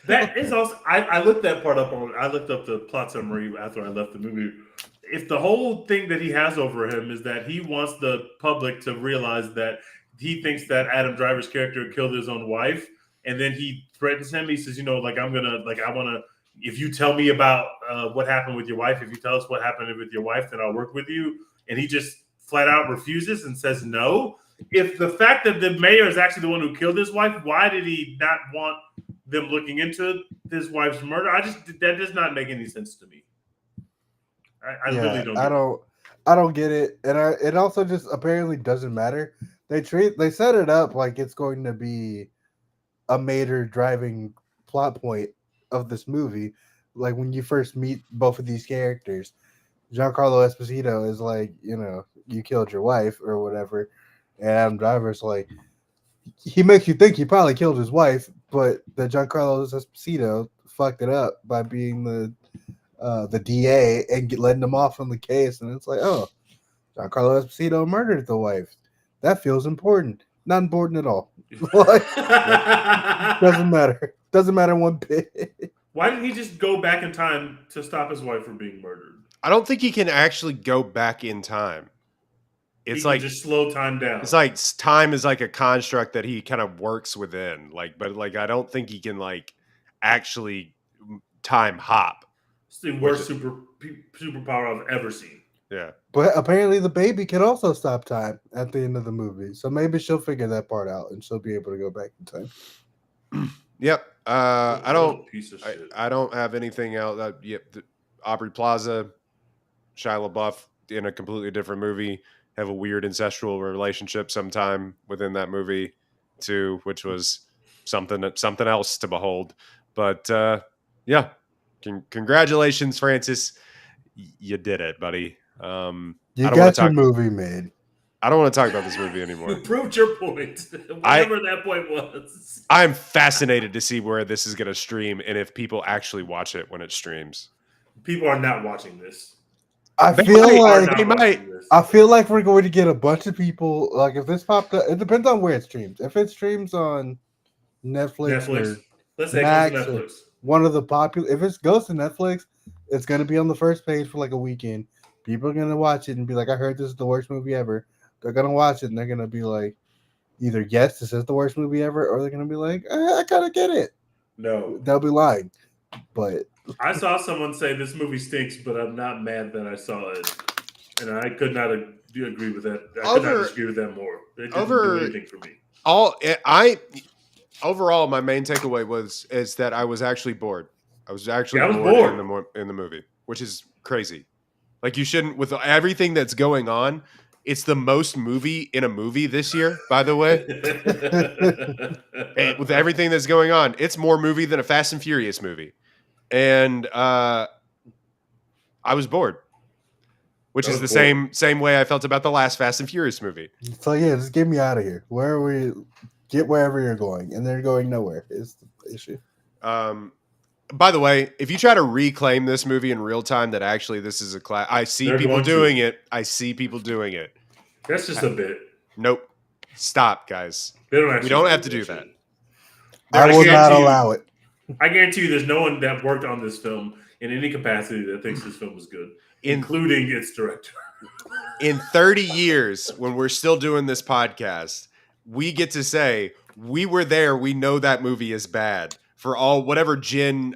That is also I looked that part up on. I looked up the plot summary after I left the movie. If the whole thing that he has over him is that he wants the public to realize that he thinks that Adam Driver's character killed his own wife, and then he threatens him. He says, I want to. If you tell me about what happened with your wife, if you tell us what happened with your wife, then I'll work with you. And he just flat out refuses and says no. If the fact that the mayor is actually the one who killed his wife, why did he not want them looking into his wife's murder? That does not make any sense to me. I really don't.
I don't get it, and it also just apparently doesn't matter. They set it up like it's going to be a major driving plot point of this movie. Like when you first meet both of these characters, Giancarlo Esposito is like, you killed your wife or whatever, and Adam Driver's like, he makes you think he probably killed his wife, but the Giancarlo Esposito fucked it up by being the DA and letting him off on the case, and it's like, oh, Giancarlo Esposito murdered the wife. That feels important. Not important at all. Doesn't matter. Doesn't matter one bit.
Why didn't he just go back in time to stop his wife from being murdered?
I don't think he can actually go back in time. It's like
just slow time down.
It's like time is like a construct that he kind of works within. But I don't think he can like actually time hop.
It's the worst superpower I've ever seen.
Yeah.
But apparently the baby can also stop time at the end of the movie. So maybe she'll figure that part out and she'll be able to go back in time.
Yep. I don't have anything else. Aubrey Plaza, Shia LaBeouf in a completely different movie have a weird incestual relationship sometime within that movie too, which was something else to behold. But yeah, congratulations, Francis. You did it, buddy.
You got your movie made.
I don't want to talk about this movie anymore.
You proved your point, whatever that point was.
I'm fascinated to see where this is going to stream and if people actually watch it when it streams.
People are not watching this.
I feel like we're going to get a bunch of people. Like if this popped up, it depends on where it streams. If it streams on Netflix. Or
let's say
Max,
it goes to Netflix.
One of the popular. If it goes to Netflix, it's going to be on the first page for like a weekend. People are going to watch it and be like, "I heard this is the worst movie ever." They're going to watch it and they're going to be like, either yes, this is the worst movie ever, or they're going to be like, I gotta get it.
No,
they'll be lying. But
I saw someone say this movie stinks, but I'm not mad that I saw it, and I could not agree with that. I could not disagree with that more. It didn't do anything for me.
Overall, my main takeaway is that I was actually bored. I was actually bored in the movie, which is crazy. Like you shouldn't, with everything that's going on. It's the most movie in a movie this year, by the way. And with everything that's going on, it's more movie than a Fast and Furious movie. And I was bored, which is the same way I felt about the last Fast and Furious movie.
So yeah, just get me out of here. Get wherever you're going, and they're going nowhere is the issue.
By the way, if you try to reclaim this movie in real time, that actually this is a class. I see people doing it. I see people doing it.
That's just a bit.
Nope. Stop, guys. We don't have to do that.
I will not allow it.
I guarantee you there's no one that worked on this film in any capacity that thinks this film was good, including its director.
In 30 years, when we're still doing this podcast, we get to say, we were there, we know that movie is bad. For all whatever Gen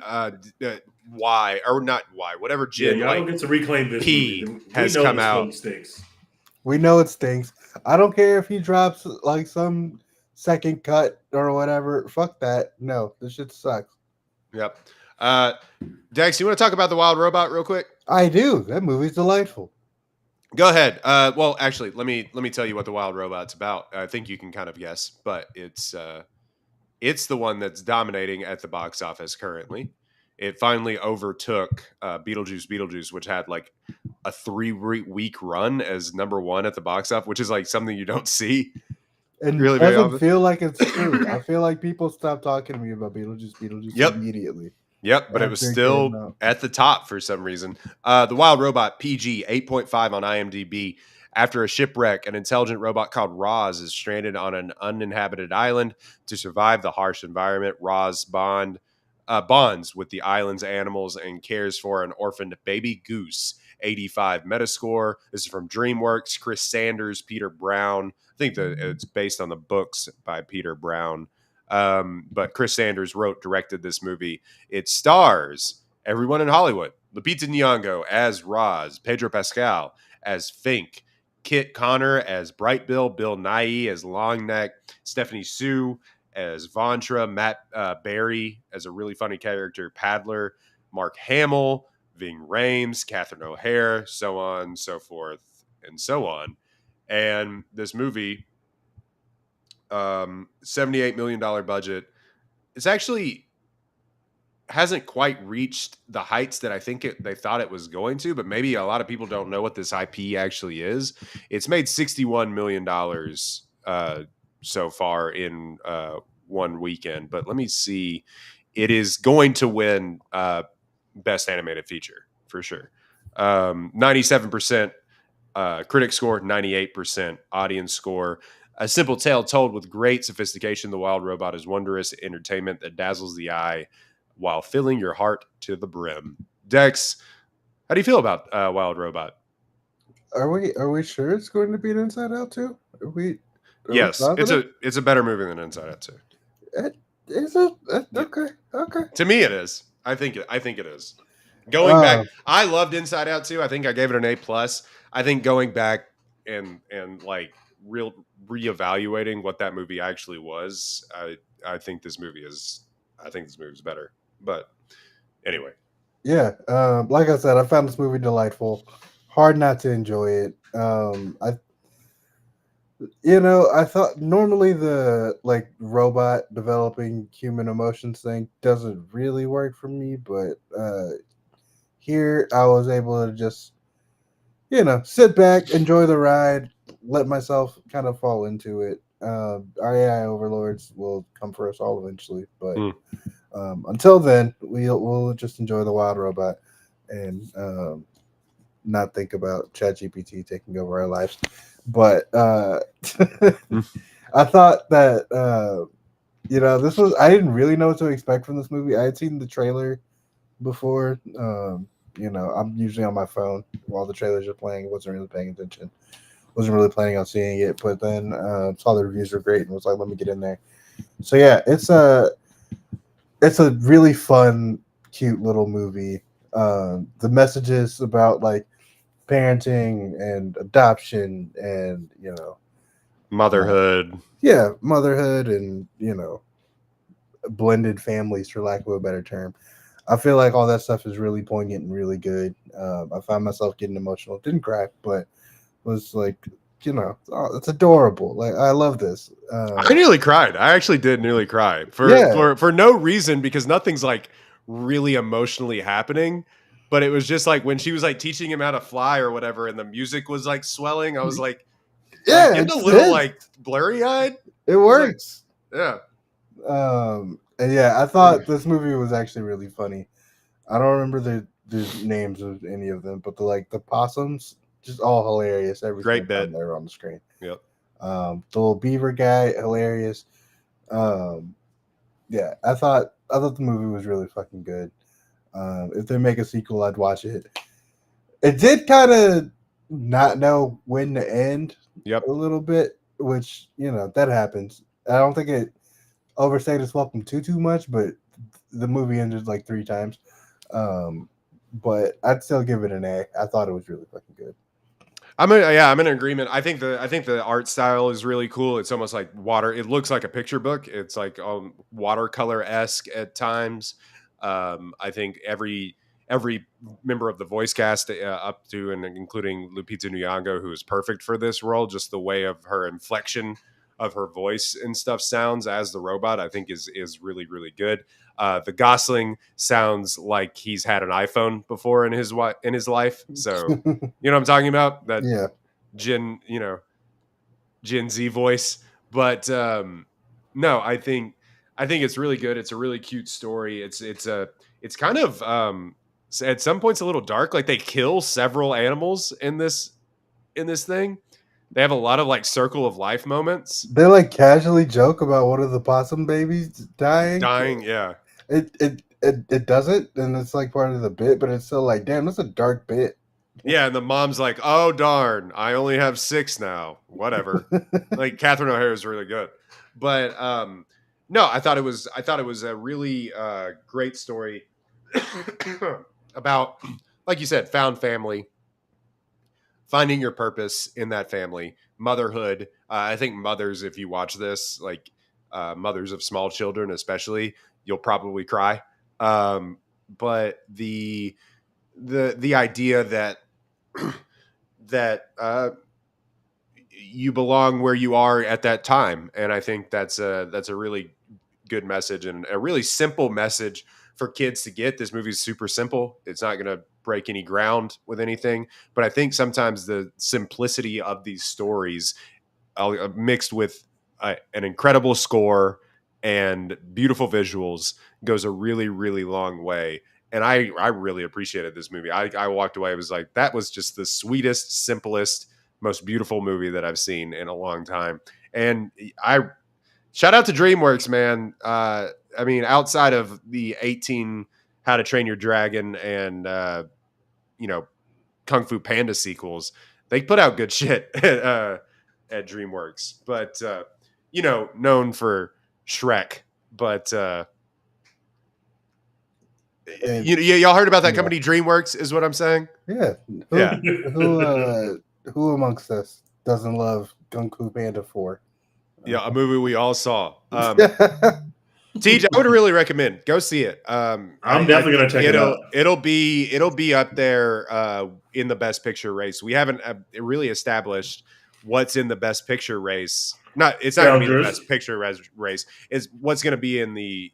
Y or not Y, whatever Gen
y'all don't get to reclaim this
P
movie.
has come out.
Stinks.
We know it stinks. I don't care if he drops like some second cut or whatever. Fuck that. No, this shit sucks.
Yep. Dex, you want to talk about The Wild Robot real quick?
I do. That movie's delightful.
Go ahead. Well, actually, let me tell you what The Wild Robot's about. I think you can kind of guess, but it's the one that's dominating at the box office currently. It finally overtook Beetlejuice, which had like a 3-week run as number one at the box office, which is like something you don't see.
And really doesn't feel like it's true. I feel like people stopped talking to me about Beetlejuice immediately.
Yep, but it was still at the top for some reason. The Wild Robot, PG, 8.5 on IMDb. After a shipwreck, an intelligent robot called Roz is stranded on an uninhabited island. To survive the harsh environment, Roz bonds with the island's animals and cares for an orphaned baby goose. 85 Metascore. This is from DreamWorks. Chris Sanders, Peter Brown. I think that it's based on the books by Peter Brown. But Chris Sanders directed this movie. It stars everyone in Hollywood. Lupita Nyong'o as Roz, Pedro Pascal as Fink, Kit Connor as Bright Bill Nighy as Longneck, Stephanie Sue as Vontra, Matt Berry as a really funny character, Paddler, Mark Hamill, Ving Rhames, Catherine O'Hare, so on, so forth, and so on. And this movie, $78 million budget, it's actually hasn't quite reached the heights that I think they thought it was going to, but maybe a lot of people don't know what this IP actually is. It's made $61 million so far in one weekend, but let me see. It is going to win Best Animated Feature for sure. 97% critic score, 98% audience score. A simple tale told with great sophistication, The Wild Robot is wondrous entertainment that dazzles the eye while filling your heart to the brim. Dex, how do you feel about Wild Robot?
Are we sure it's going to be an Inside Out 2?
Yes, it's a better movie than Inside Out 2.
Is it? Okay.
To me, it is. I think it is. Going back, I loved Inside Out 2. I think I gave it an A+. I think going back and like reevaluating what that movie actually was, I think this movie is better. But anyway.
Yeah. Like I said, I found this movie delightful. Hard not to enjoy it. I thought normally the like robot developing human emotions thing doesn't really work for me, but here I was able to just sit back, enjoy the ride, let myself kind of fall into it. Our AI overlords will come for us all eventually, but
Mm.
until then, we'll just enjoy the wild robot and not think about ChatGPT taking over our lives. But I thought that this was I didn't really know what to expect from this movie. I had seen the trailer before. I'm usually on my phone while the trailers are playing. Wasn't really paying attention. Wasn't really planning on seeing it, but then saw the reviews were great and was like, let me get in there. So yeah, it's a really fun, cute little movie. The messages about like parenting and adoption and
Motherhood.
motherhood and blended families, for lack of a better term. I feel like all that stuff is really poignant and really good. I found myself getting emotional. Didn't cry, but was like, it's adorable. Like I love this.
I nearly cried. I actually did nearly cry
Yeah,
for no reason, because nothing's like really emotionally happening. But it was just like when she was like teaching him how to fly or whatever, and the music was like swelling. I was like
yeah,
getting a
it's
little
this.
like blurry eyed.
It
Like,
works.
yeah.
And yeah, I thought this movie was actually really funny. I don't remember the names of any of them, but the possums, just all hilarious every
Great
single time
bit.
they were on the screen.
Yep.
The little beaver guy, hilarious. Um, yeah, I thought the movie was really fucking good. If they make a sequel, I'd watch it. It did kind of not know when to end
Yep.
a little bit, which that happens. I don't think it overstayed its welcome too much, but the movie ended like 3 times. Um, but I'd still give it an A. I thought it was really fucking good.
I'm in agreement. I think the art style is really cool. It's almost like water. It looks like a picture book. It's like watercolor esque at times. I think every member of the voice cast, up to and including Lupita Nyong'o, who is perfect for this role. Just the way of her inflection of her voice and stuff sounds as the robot, I think is really really good. The Gosling sounds like he's had an iPhone before in his life, so you know what I'm talking about? That
Yeah.
Gen, Gen Z voice. But no, I think it's really good. It's a really cute story. It's kind of at some points a little dark. Like they kill several animals in this thing. They have a lot of like circle of life moments.
They like casually joke about one of the possum babies dying.
Dying, yeah.
It doesn't, and it's like part of the bit, but it's still like, damn, that's a dark bit.
Yeah, and the mom's like, "Oh darn, I only have 6 now." Whatever. Like Catherine O'Hara is really good, but no, I thought it was a really great story about, like you said, found family, finding your purpose in that family, motherhood. I think mothers, if you watch this, like mothers of small children, especially, you'll probably cry. But the idea that you belong where you are at that time, and I think that's a really good message and a really simple message for kids to get. This movie is super simple. It's not going to break any ground with anything, but I think sometimes the simplicity of these stories, mixed with an incredible score and beautiful visuals, goes a really really long way. And I really appreciated this movie. I walked away, I was like, that was just the sweetest, simplest, most beautiful movie that I've seen in a long time. And I shout out to DreamWorks, man. I mean, outside of the 18 How to Train Your Dragon and you know Kung Fu Panda sequels, they put out good shit at DreamWorks. But known for Shrek. But
And
y'all heard about that
yeah,
company DreamWorks, is what I'm saying?
yeah.
Yeah.
Who amongst us doesn't love Kung Fu Panda 4?
Yeah, a movie we all saw. TJ, I would really recommend go see it.
I'm
I
definitely
think
gonna check it out.
it'll be up there in the Best Picture race. We haven't really established what's in the Best Picture race. It's not going to be the
Sounders.
Best Picture race. Is what's going to be in the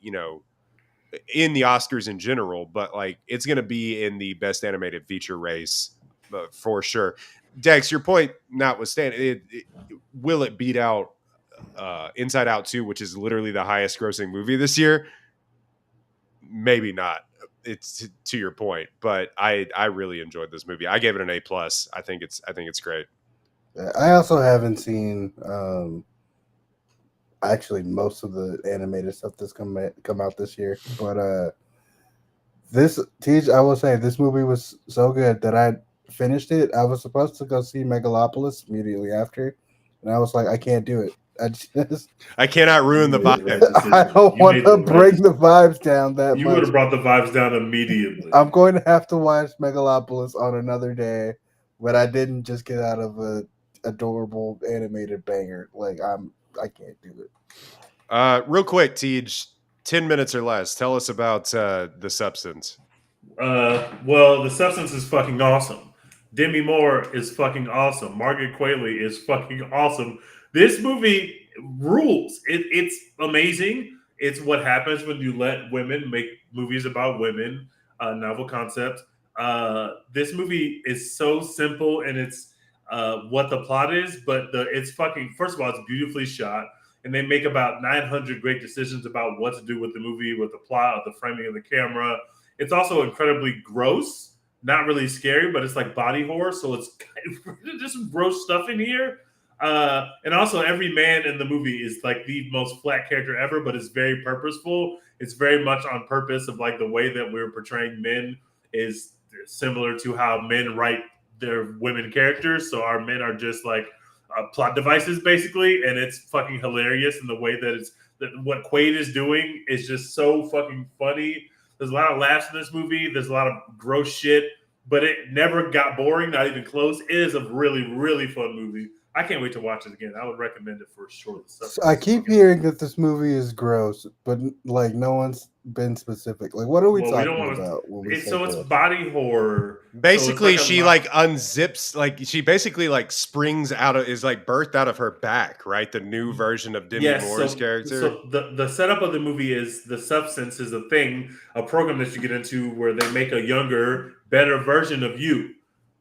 in the Oscars in general, but like it's going to be in the Best Animated Feature race for sure. Dex, your point notwithstanding, will it beat out Inside Out 2, which is literally the highest grossing movie this year? Maybe not. It's to your point, but I really enjoyed this movie. I gave it an A+. I think it's great.
I also haven't seen actually most of the animated stuff that's come out this year, but I will say this movie was so good that I finished it. I was supposed to go see Megalopolis immediately after, and I was like, I can't do it.
I cannot ruin the vibe.
I don't want to bring the vibes down that much.
You would have brought the vibes down immediately.
I'm going to have to watch Megalopolis on another day, but I didn't just get out of a adorable animated banger. Like I can't do it.
Real quick, Tej, 10 minutes or less. Tell us about The Substance.
Well, The Substance is fucking awesome. Demi Moore is fucking awesome. Margaret Qualley is fucking awesome. This movie rules. It's amazing. It's what happens when you let women make movies about women, novel concept. This movie is so simple, and it's what the plot is, but it's fucking. First of all, it's beautifully shot, and they make about 900 great decisions about what to do with the movie, with the plot, the framing of the camera. It's also incredibly gross, not really scary, but it's like body horror, so it's just gross stuff in here. And also, every man in the movie is like the most flat character ever, but it's very purposeful. It's very much on purpose of like the way that we're portraying men is similar to how men write their women characters. So our men are just like plot devices, basically, and it's fucking hilarious. And the way that what Quaid is doing is just so fucking funny. There's a lot of laughs in this movie. There's a lot of gross shit, but it never got boring, not even close. It is a really, really fun movie. I can't wait to watch it again. I would recommend it for sure.
I keep hearing that this movie is gross, but like no one's been specific. Like, what are we talking about?
It's body horror.
Basically, she like unzips, like she basically like springs out of, is like birthed out of her back, right? The new version of Demi Moore's character.
So the setup of the movie is The Substance is a thing, a program that you get into where they make a younger, better version of you.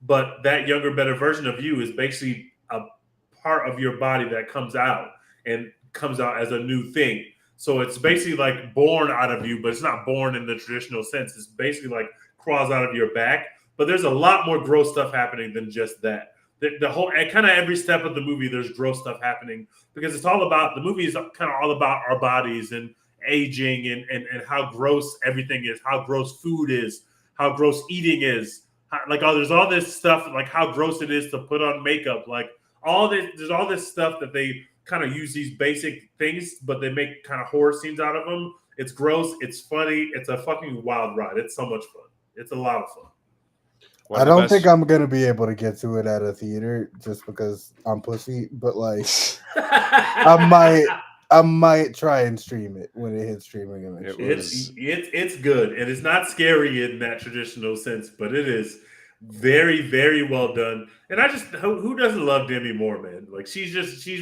But that younger, better version of you is basically a part of your body that comes out as a new thing. So it's basically like born out of you, but it's not born in the traditional sense. It's basically like crawls out of your back. But there's a lot more gross stuff happening than just that. The whole, and kind of every step of the movie, there's gross stuff happening because it's all about, the movie is kind of all about our bodies and aging and how gross everything is, how gross food is, how gross eating is. There's all this stuff, like how gross it is to put on makeup, like there's all this stuff that they kind of use these basic things, but they make kind of horror scenes out of them. It's gross. It's funny. It's a fucking wild ride. It's so much fun. It's a lot of fun.
I don't think I'm going to be able to get to it at a theater just because I'm pussy, but like I might try and stream it when it hits streaming eventually.
It's good, and it's not scary in that traditional sense, but it is very, very well done. And who doesn't love Demi Moore, man? Like she's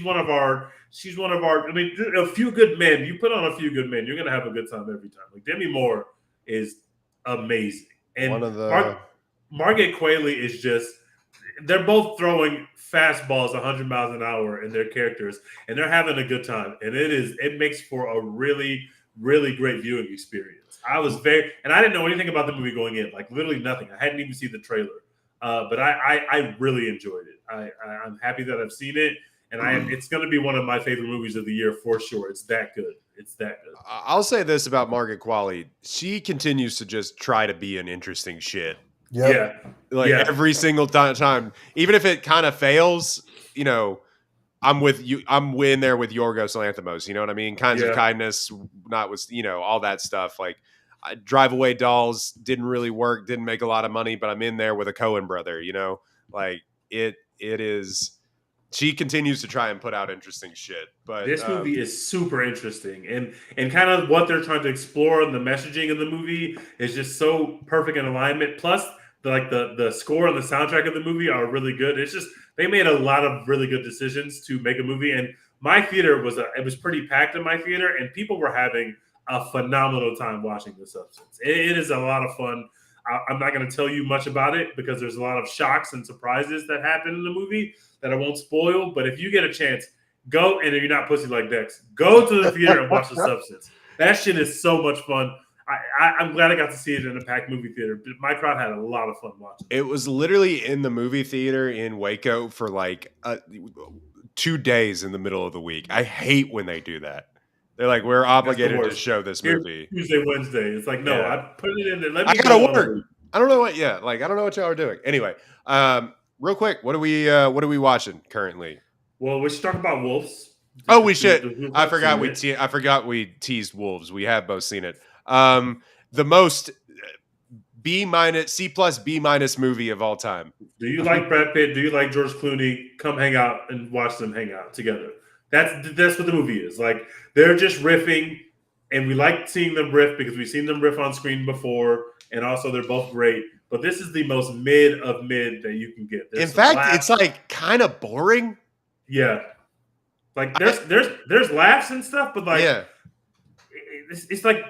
one of our. I mean, a few good men. You put on a few good men, you're gonna have a good time every time. Like Demi Moore is amazing, and
one of the
Margaret Qualley is just. They're both throwing fastballs 100 miles an hour in their characters, and they're having a good time. And it makes for a really, really great viewing experience. I didn't know anything about the movie going in, like literally nothing. I hadn't even seen the trailer, but I really enjoyed it. I'm happy that I've seen it, and it's going to be one of my favorite movies of the year for sure. It's that good. It's that good.
I'll say this about Margaret Qualley: she continues to just try to be an interesting shit.
Yep.
Yeah, every single time, even if it kind of fails, I'm with you. I'm in there with Yorgos Lanthimos. You know what I mean? Kinds of Kindness, not with all that stuff. Like Drive Away Dolls didn't really work, didn't make a lot of money, but I'm in there with a Coen brother. Like it is. She continues to try and put out interesting shit. But
this movie is super interesting, and kind of what they're trying to explore and the messaging of the movie is just so perfect in alignment. Plus, the score and the soundtrack of the movie are really good. It's just they made a lot of really good decisions to make a movie, and my theater was pretty packed in my theater, and people were having a phenomenal time watching The Substance. It is a lot of fun. I'm not going to tell you much about it because there's a lot of shocks and surprises that happen in the movie that I won't spoil. But if you get a chance, go, and if you're not pussy like Dex, go to the theater and watch The Substance. That shit is so much fun. I'm glad I got to see it in a packed movie theater. My crowd had a lot of fun watching it.
It was literally in the movie theater in Waco for like 2 days in the middle of the week. I hate when they do that. They're like, we're obligated to show this movie.
Tuesday, Wednesday. It's like, no, I put it in there. Let me
I gotta work. I don't know what. Yeah, like I don't know what y'all are doing. Anyway, real quick, what are we watching currently?
Well, we should talk about Wolves.
Oh, we should. I forgot we teased Wolves. We have both seen it. The most C+B- movie of all time.
Do you like Brad Pitt? Do you like George Clooney? Come hang out and watch them hang out together. That's what the movie is. Like, they're just riffing, and we like seeing them riff because we've seen them riff on screen before, and also they're both great. But this is the most mid of mid that you can get.
In fact, it's like kind of boring.
Yeah, like there's laughs and stuff, but like it's like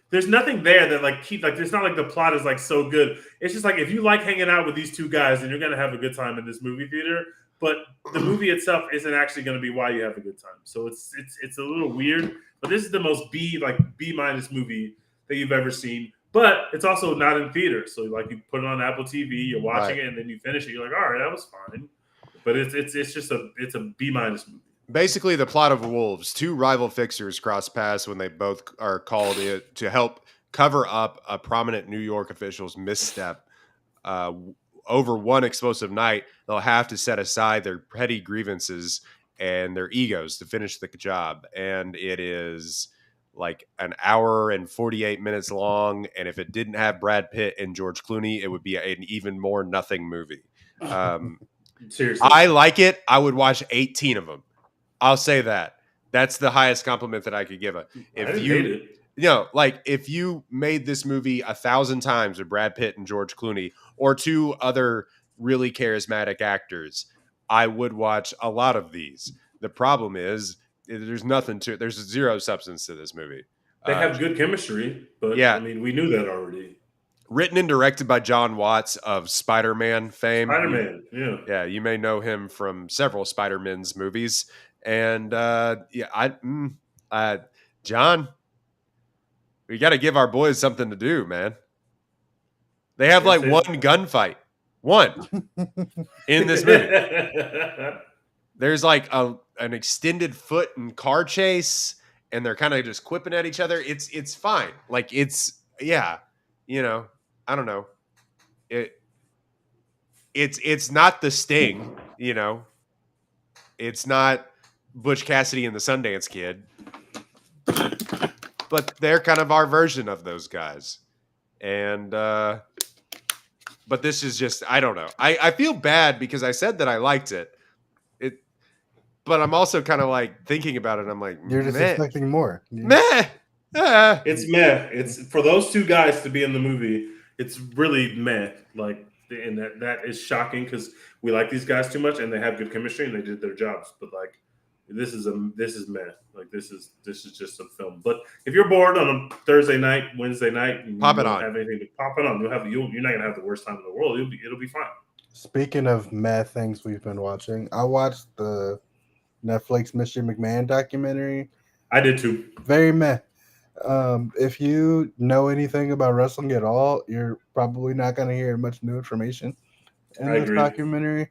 there's nothing there that like it's not like the plot is like so good. It's just like if you like hanging out with these two guys, then you're gonna have a good time in this movie theater. But the movie itself isn't actually going to be why you have a good time. So it's a little weird. But this is the most B- movie that you've ever seen. But it's also not in theaters. So like you put it on Apple TV, you're watching it, and then you finish it. You're like, all right, that was fine. But it's just a B- movie.
Basically, the plot of Wolves: two rival fixers cross paths when they both are called to help cover up a prominent New York official's misstep. Over one explosive night, they'll have to set aside their petty grievances and their egos to finish the job. And it is like an hour and 48 minutes long. And if it didn't have Brad Pitt and George Clooney, it would be an even more nothing movie.
Seriously.
I like it. I would watch 18 of them. I'll say that. That's the highest compliment that I could give it.
I didn't hate it.
Like if you made this movie 1,000 times with Brad Pitt and George Clooney or two other really charismatic actors, I would watch a lot of these. The problem is there's nothing to it. There's zero substance to this movie.
They have good chemistry, but I mean, we knew that already.
Written and directed by John Watts of Spider-Man fame.
Spider-Man, yeah.
Yeah, you may know him from several Spider-Man's movies. And John, we got to give our boys something to do, man. They have one gunfight. One in this movie. There's like an extended foot and car chase, and they're kind of just quipping at each other. It's fine. Like I don't know. It's not The Sting, It's not Butch Cassidy and the Sundance Kid. But they're kind of our version of those guys. And but this is just, I don't know. I feel bad because I said that I liked it. But I'm also kind of like thinking about it. I'm like,
you're just expecting more.
Meh.
It's meh. It's for those two guys to be in the movie. It's really meh. Like, and that is shocking because we like these guys too much and they have good chemistry and they did their jobs. But like, this is meh. Like this is just a film. But if you're bored on a Thursday night, Wednesday night, and
pop
you
it
don't
on.
have anything to pop it on. You're not gonna have the worst time in the world. It'll be fine.
Speaking of meh things we've been watching, I watched the Netflix Mr. McMahon documentary.
I did too.
Very meh. If you know anything about wrestling at all, you're probably not going to hear much new information in this documentary,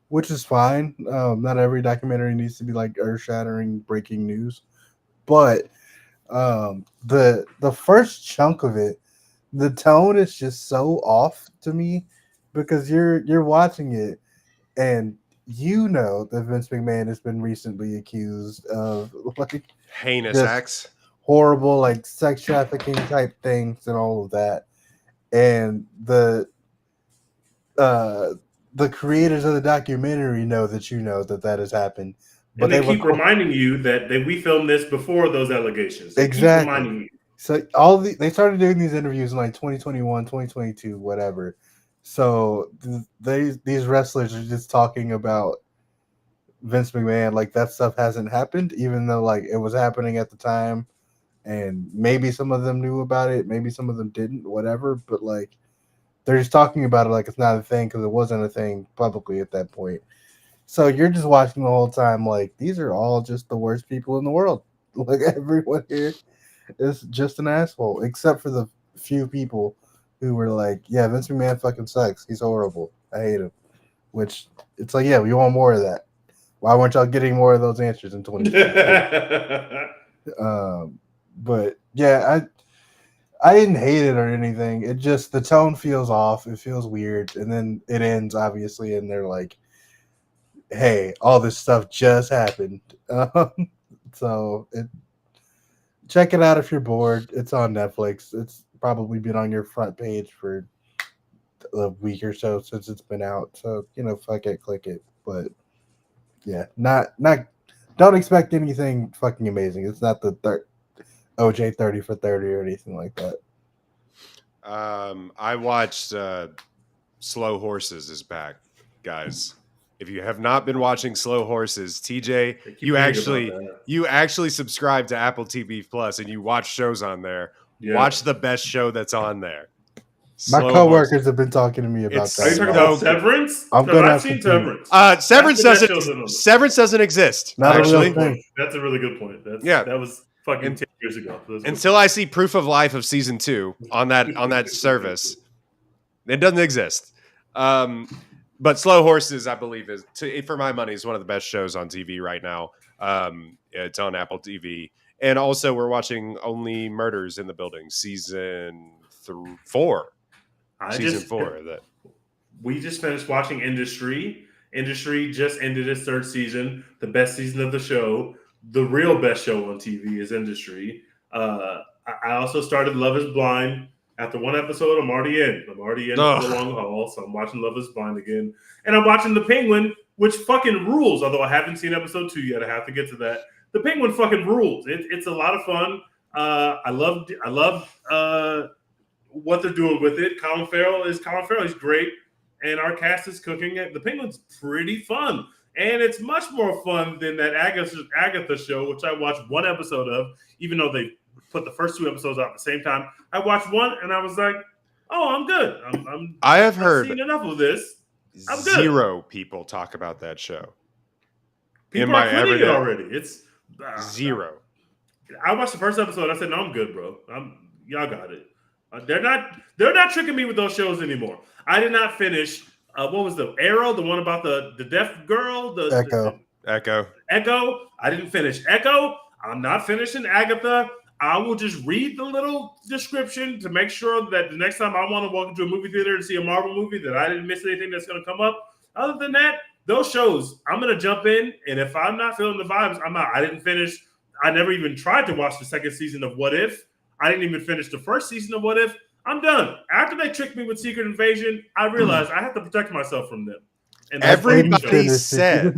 which is fine. Not every documentary needs to be like earth-shattering breaking news, but the first chunk of it, the tone is just so off to me because you're watching it and you know that Vince McMahon has been recently accused of like
heinous acts,
horrible like sex trafficking type things and all of that. And the creators of the documentary know that that has happened.
But they keep reminding you that we filmed this before those allegations. They
exactly.
keep reminding you.
So they started doing these interviews in like 2021, 2022, whatever. So these wrestlers are just talking about Vince McMahon like that stuff hasn't happened, even though like it was happening at the time, and maybe some of them knew about it, maybe some of them didn't, whatever. But like they're just talking about it like it's not a thing because it wasn't a thing publicly at that point. So you're just watching the whole time like these are all just the worst people in the world. Like everyone here is just an asshole, except for the few people who were like, "Yeah, Vince McMahon fucking sucks. He's horrible. I hate him." Which it's like, yeah, we want more of that. Why weren't y'all getting more of those answers in 2022? But yeah, I didn't hate it or anything. It just the tone feels off. It feels weird, and then it ends obviously, and they're like, "Hey, all this stuff just happened." So check it out if you're bored. It's on Netflix. It's probably been on your front page for a week or so since it's been out. So fuck it, click it. But yeah, not. Don't expect anything fucking amazing. It's not the OJ 30 for 30 or anything like that.
I watched Slow Horses is back, guys. If you have not been watching Slow Horses, TJ, you actually subscribe to Apple TV Plus and you watch shows on there. Yeah. Watch the best show that's on there.
My coworkers have been talking to me about that.
Are you talking about Severance?
I've
seen Severance.
Severance doesn't exist.
Not
actually.
That's a really good point. That was fucking 10 years ago.
Until I see proof of life of season 2 on that service, it doesn't exist. But Slow Horses, I believe, for my money, is one of the best shows on TV right now. It's on Apple TV. And also, we're watching Only Murders in the Building, season 4.
We just finished watching Industry. Industry just ended its 3rd season, the best season of the show. The real best show on TV is Industry. I also started Love is Blind. After 1 episode, I'm already in. For the long haul, so I'm watching Love is Blind again. And I'm watching The Penguin, which fucking rules, although I haven't seen episode 2 yet. I have to get to that. The Penguin fucking rules. It's a lot of fun. I love what they're doing with it. Colin Farrell is great. And our cast is cooking it. The Penguin's pretty fun. And it's much more fun than that Agatha show, which I watched 1 episode of, even though they put the first 2 episodes out at the same time. I watched 1 and I was like, "Oh, I'm good. I've seen enough of this. I'm good."
0 people talk about that show.
People are quitting it already. It's
0.
I watched the first episode. I said, "No, I'm good, bro. Y'all got it." They're not tricking me with those shows anymore. I did not finish. What was the Arrow? The one about the deaf girl? Echo. I didn't finish Echo. I'm not finishing Agatha. I will just read the little description to make sure that the next time I want to walk into a movie theater and see a Marvel movie that I didn't miss anything that's going to come up. Other than that, those shows, I'm going to jump in, and if I'm not feeling the vibes, I'm out. I didn't finish. I never even tried to watch the 2nd season of What If. I didn't even finish the 1st season of What If. I'm done. After they tricked me with Secret Invasion, I realized I have to protect myself from them. And
everybody said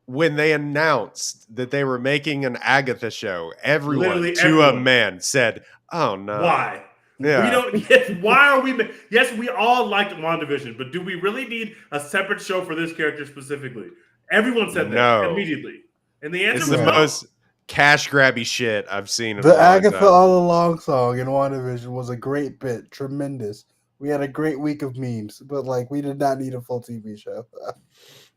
when they announced that they were making an Agatha show, everyone a man said, "Oh no,
why?
Yeah.
We don't. Why are we? Yes, we all liked WandaVision, but do we really need a separate show for this character specifically?" Everyone said that immediately, and the answer was
the most cash grabby shit I've seen.
The Agatha All Along song in WandaVision was a great bit, tremendous. We had a great week of memes, but we did not need a full TV show.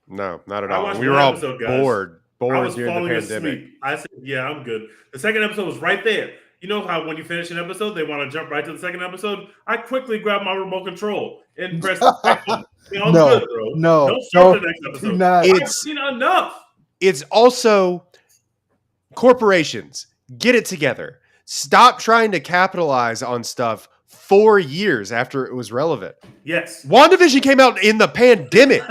No, not at all. We were all bored
I was
during
falling
the pandemic.
Asleep. I said, "Yeah, I'm good." The 2nd episode was right there. You know how when you finish an episode, they want to jump right to the 2nd episode? I quickly grabbed my remote control and pressed the button. I'm good, bro. Don't start the next episode. I've seen enough.
It's also corporations. Get it together. Stop trying to capitalize on stuff 4 years after it was relevant.
Yes.
WandaVision came out in the pandemic.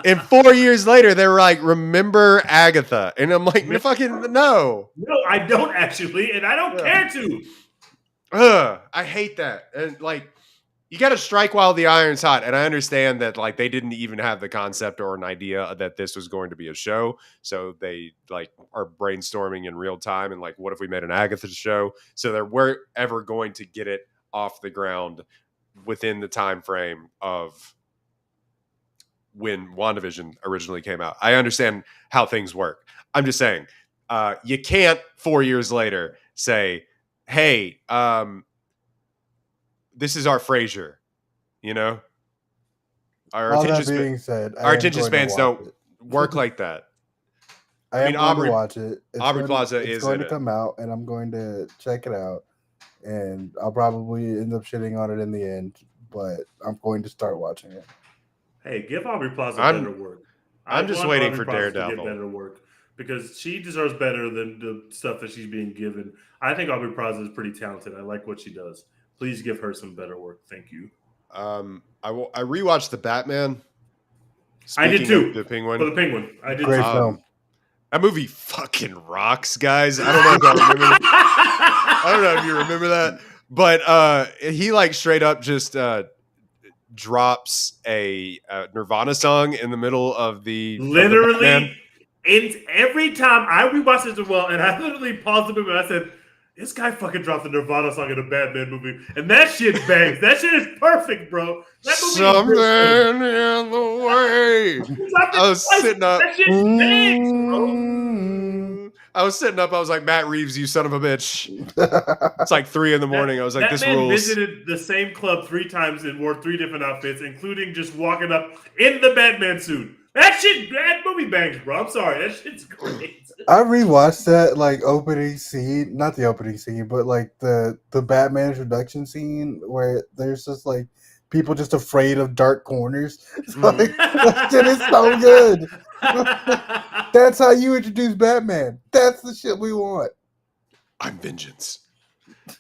And 4 years later, they were like, "Remember Agatha?" And I'm like, "Fucking no."
No, I don't actually, and I don't care to.
I hate that. And you got to strike while the iron's hot. And I understand that they didn't even have the concept or an idea that this was going to be a show. So they are brainstorming in real time. And what if we made an Agatha show? So they weren't ever going to get it off the ground within the time frame of when WandaVision originally came out. I understand how things work. I'm just saying, you can't 4 years later say, hey, this is our Frasier, you know. Our
All
attention
that being said,
our
I am
attention
going to
spans
watch
don't
it.
work like that.
I
mean,
am going
Aubrey
to watch it.
Aubrey Plaza
it's
is
going
in
to
it.
come out, and I'm going to check it out. And I'll probably end up shitting on it in the end, but I'm going to start watching it.
Hey, give Aubrey Plaza
I'm
better work. I
I'm just
want
waiting
Aubrey
for
Plaza to get
Daredevil.
better work because she deserves better than the stuff that she's being given. I think Aubrey Plaza is pretty talented. I like what she does. Please give her some better work. Thank you.
I rewatched the Batman.
I did
Speaking of
too.
the Penguin,
For the Penguin, I did
Great
too.
film.
That movie fucking rocks, guys. I don't know if y'all remember that. I don't know if you remember that, but he like straight up just drops a Nirvana song in the middle of the Batman.
Literally, and every time I rewatched it as well, and I literally paused the movie and I said, "This guy fucking dropped the Nirvana song in a Batman movie, and that shit bangs. That shit is perfect, bro. That movie
Something
is
in the way. I was sitting up.
That shit bangs, bro.
I was sitting up. I was like, Matt Reeves, you son of a bitch. It's like 3 a.m. I was like,
that
this
man
rules.
visited the same club 3 times and wore 3 different outfits, including just walking up in the Batman suit. That movie bangs, bro. I'm sorry. That shit's great.
I rewatched that like opening scene, not the opening scene, but like the Batman introduction scene where there's just like people just afraid of dark corners. Like, that shit is so good. That's how you introduce Batman. That's the shit we want.
I'm vengeance.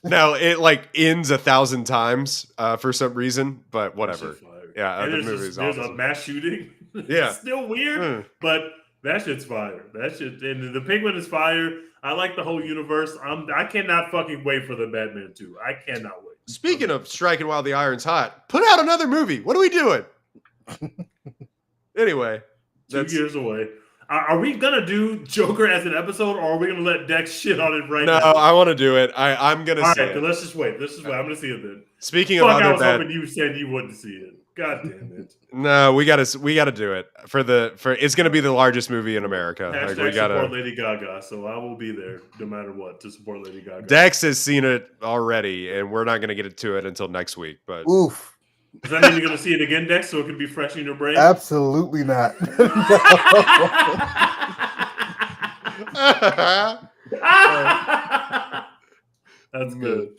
Now it like ends 1,000 times for some reason, but whatever. Yeah, the movie's awesome.
There's a mass shooting.
Yeah,
It's still weird, but that shit's fire. That shit, and the Penguin is fire. I like the whole universe. I cannot fucking wait for the Batman 2. I cannot wait.
Speaking of striking while the iron's hot, put out another movie. What are we doing? Anyway,
2 years away. Are we gonna do Joker as an episode, or are we gonna let Dex shit on it right now?
No, I want to do it. I'm gonna see it.
Let's just wait. I'm gonna see it then.
Speaking of other
I was
bad,
hoping you said you wouldn't see it. God damn it.
No, we gotta do it for it's gonna be the largest movie in America.
Hashtag
we gotta
support Lady Gaga, so I will be there no matter what to support Lady Gaga.
Dex has seen it already, and we're not gonna get to it until next week. But
oof.
Does that mean you're gonna see it again, Dex, so it can be fresh in your brain?
Absolutely not.
That's good.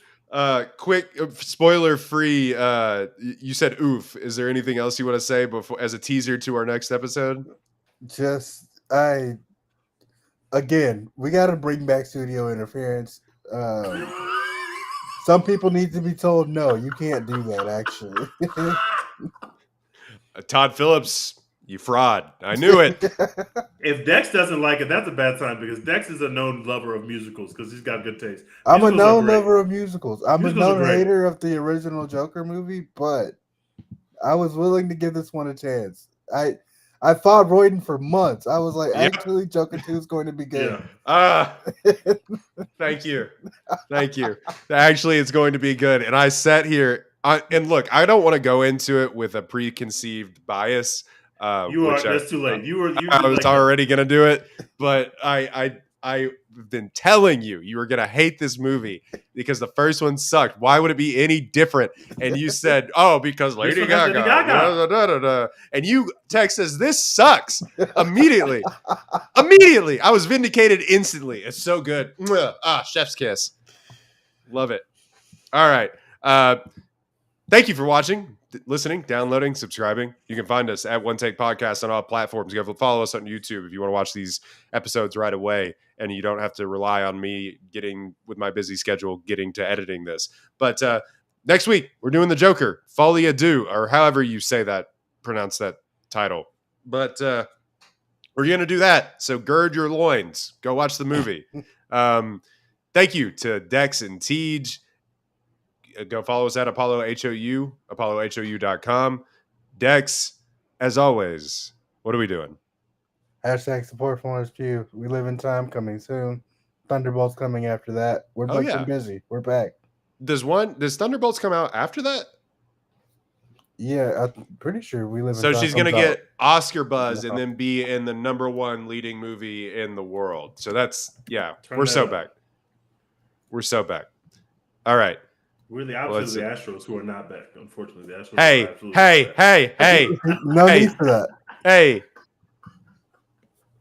Quick spoiler free. You said oof. Is there anything else you want to say before as a teaser to our next episode?
Again, we got to bring back studio interference. Some people need to be told, no, you can't do that, actually.
Todd Phillips, you fraud. I knew it.
If Dex doesn't like it, that's a bad sign because Dex is a known lover of musicals because he's got good taste.
I'm a known lover of musicals. I'm a known
great.
hater of the original Joker movie, but I was willing to give this one a chance. I fought Royden for months. I was like, actually, Joker 2 is going to be good.
Yeah. Thank you. Thank you. Actually, it's going to be good. And I sat here, and look, I don't want to go into it with a preconceived bias.
That's too late.
I was already going to do it, but I've been telling you were going to hate this movie because the first one sucked. Why would it be any different? And you said, oh, because Lady Gaga. Da, da, da, da. And you text us, this sucks. Immediately. I was vindicated instantly. It's so good. Chef's kiss. Love it. All right. Thank you for watching, listening, downloading, subscribing. You can find us at One Take Podcast on all platforms. You have to follow us on YouTube if you want to watch these episodes right away, and you don't have to rely on me getting with my busy schedule getting to editing this. But next week we're doing the Joker, Folie à Deux, or however you pronounce that title. But we're going to do that. So gird your loins. Go watch the movie. Thank you to Dex and Tej. Go follow us at Apollo HOU, ApolloHOU.com. Dex, as always, what are we doing?
Hashtag support Florence Pugh. We live in time, coming soon. Thunderbolts coming after that. We're busy. We're back.
Does Thunderbolts come out after that?
Yeah, I'm pretty sure we live in
time. So she's going to get Oscar buzz
No.
and then be in the #1 leading movie in the world. So that's, we're so back. We're so back. All right.
We're the opposite of the Astros, who are not back. Unfortunately, the Astros.
Hey.
No need for that.
Hey.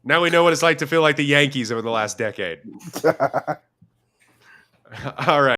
Now we know what it's like to feel like the Yankees over the last decade. All right.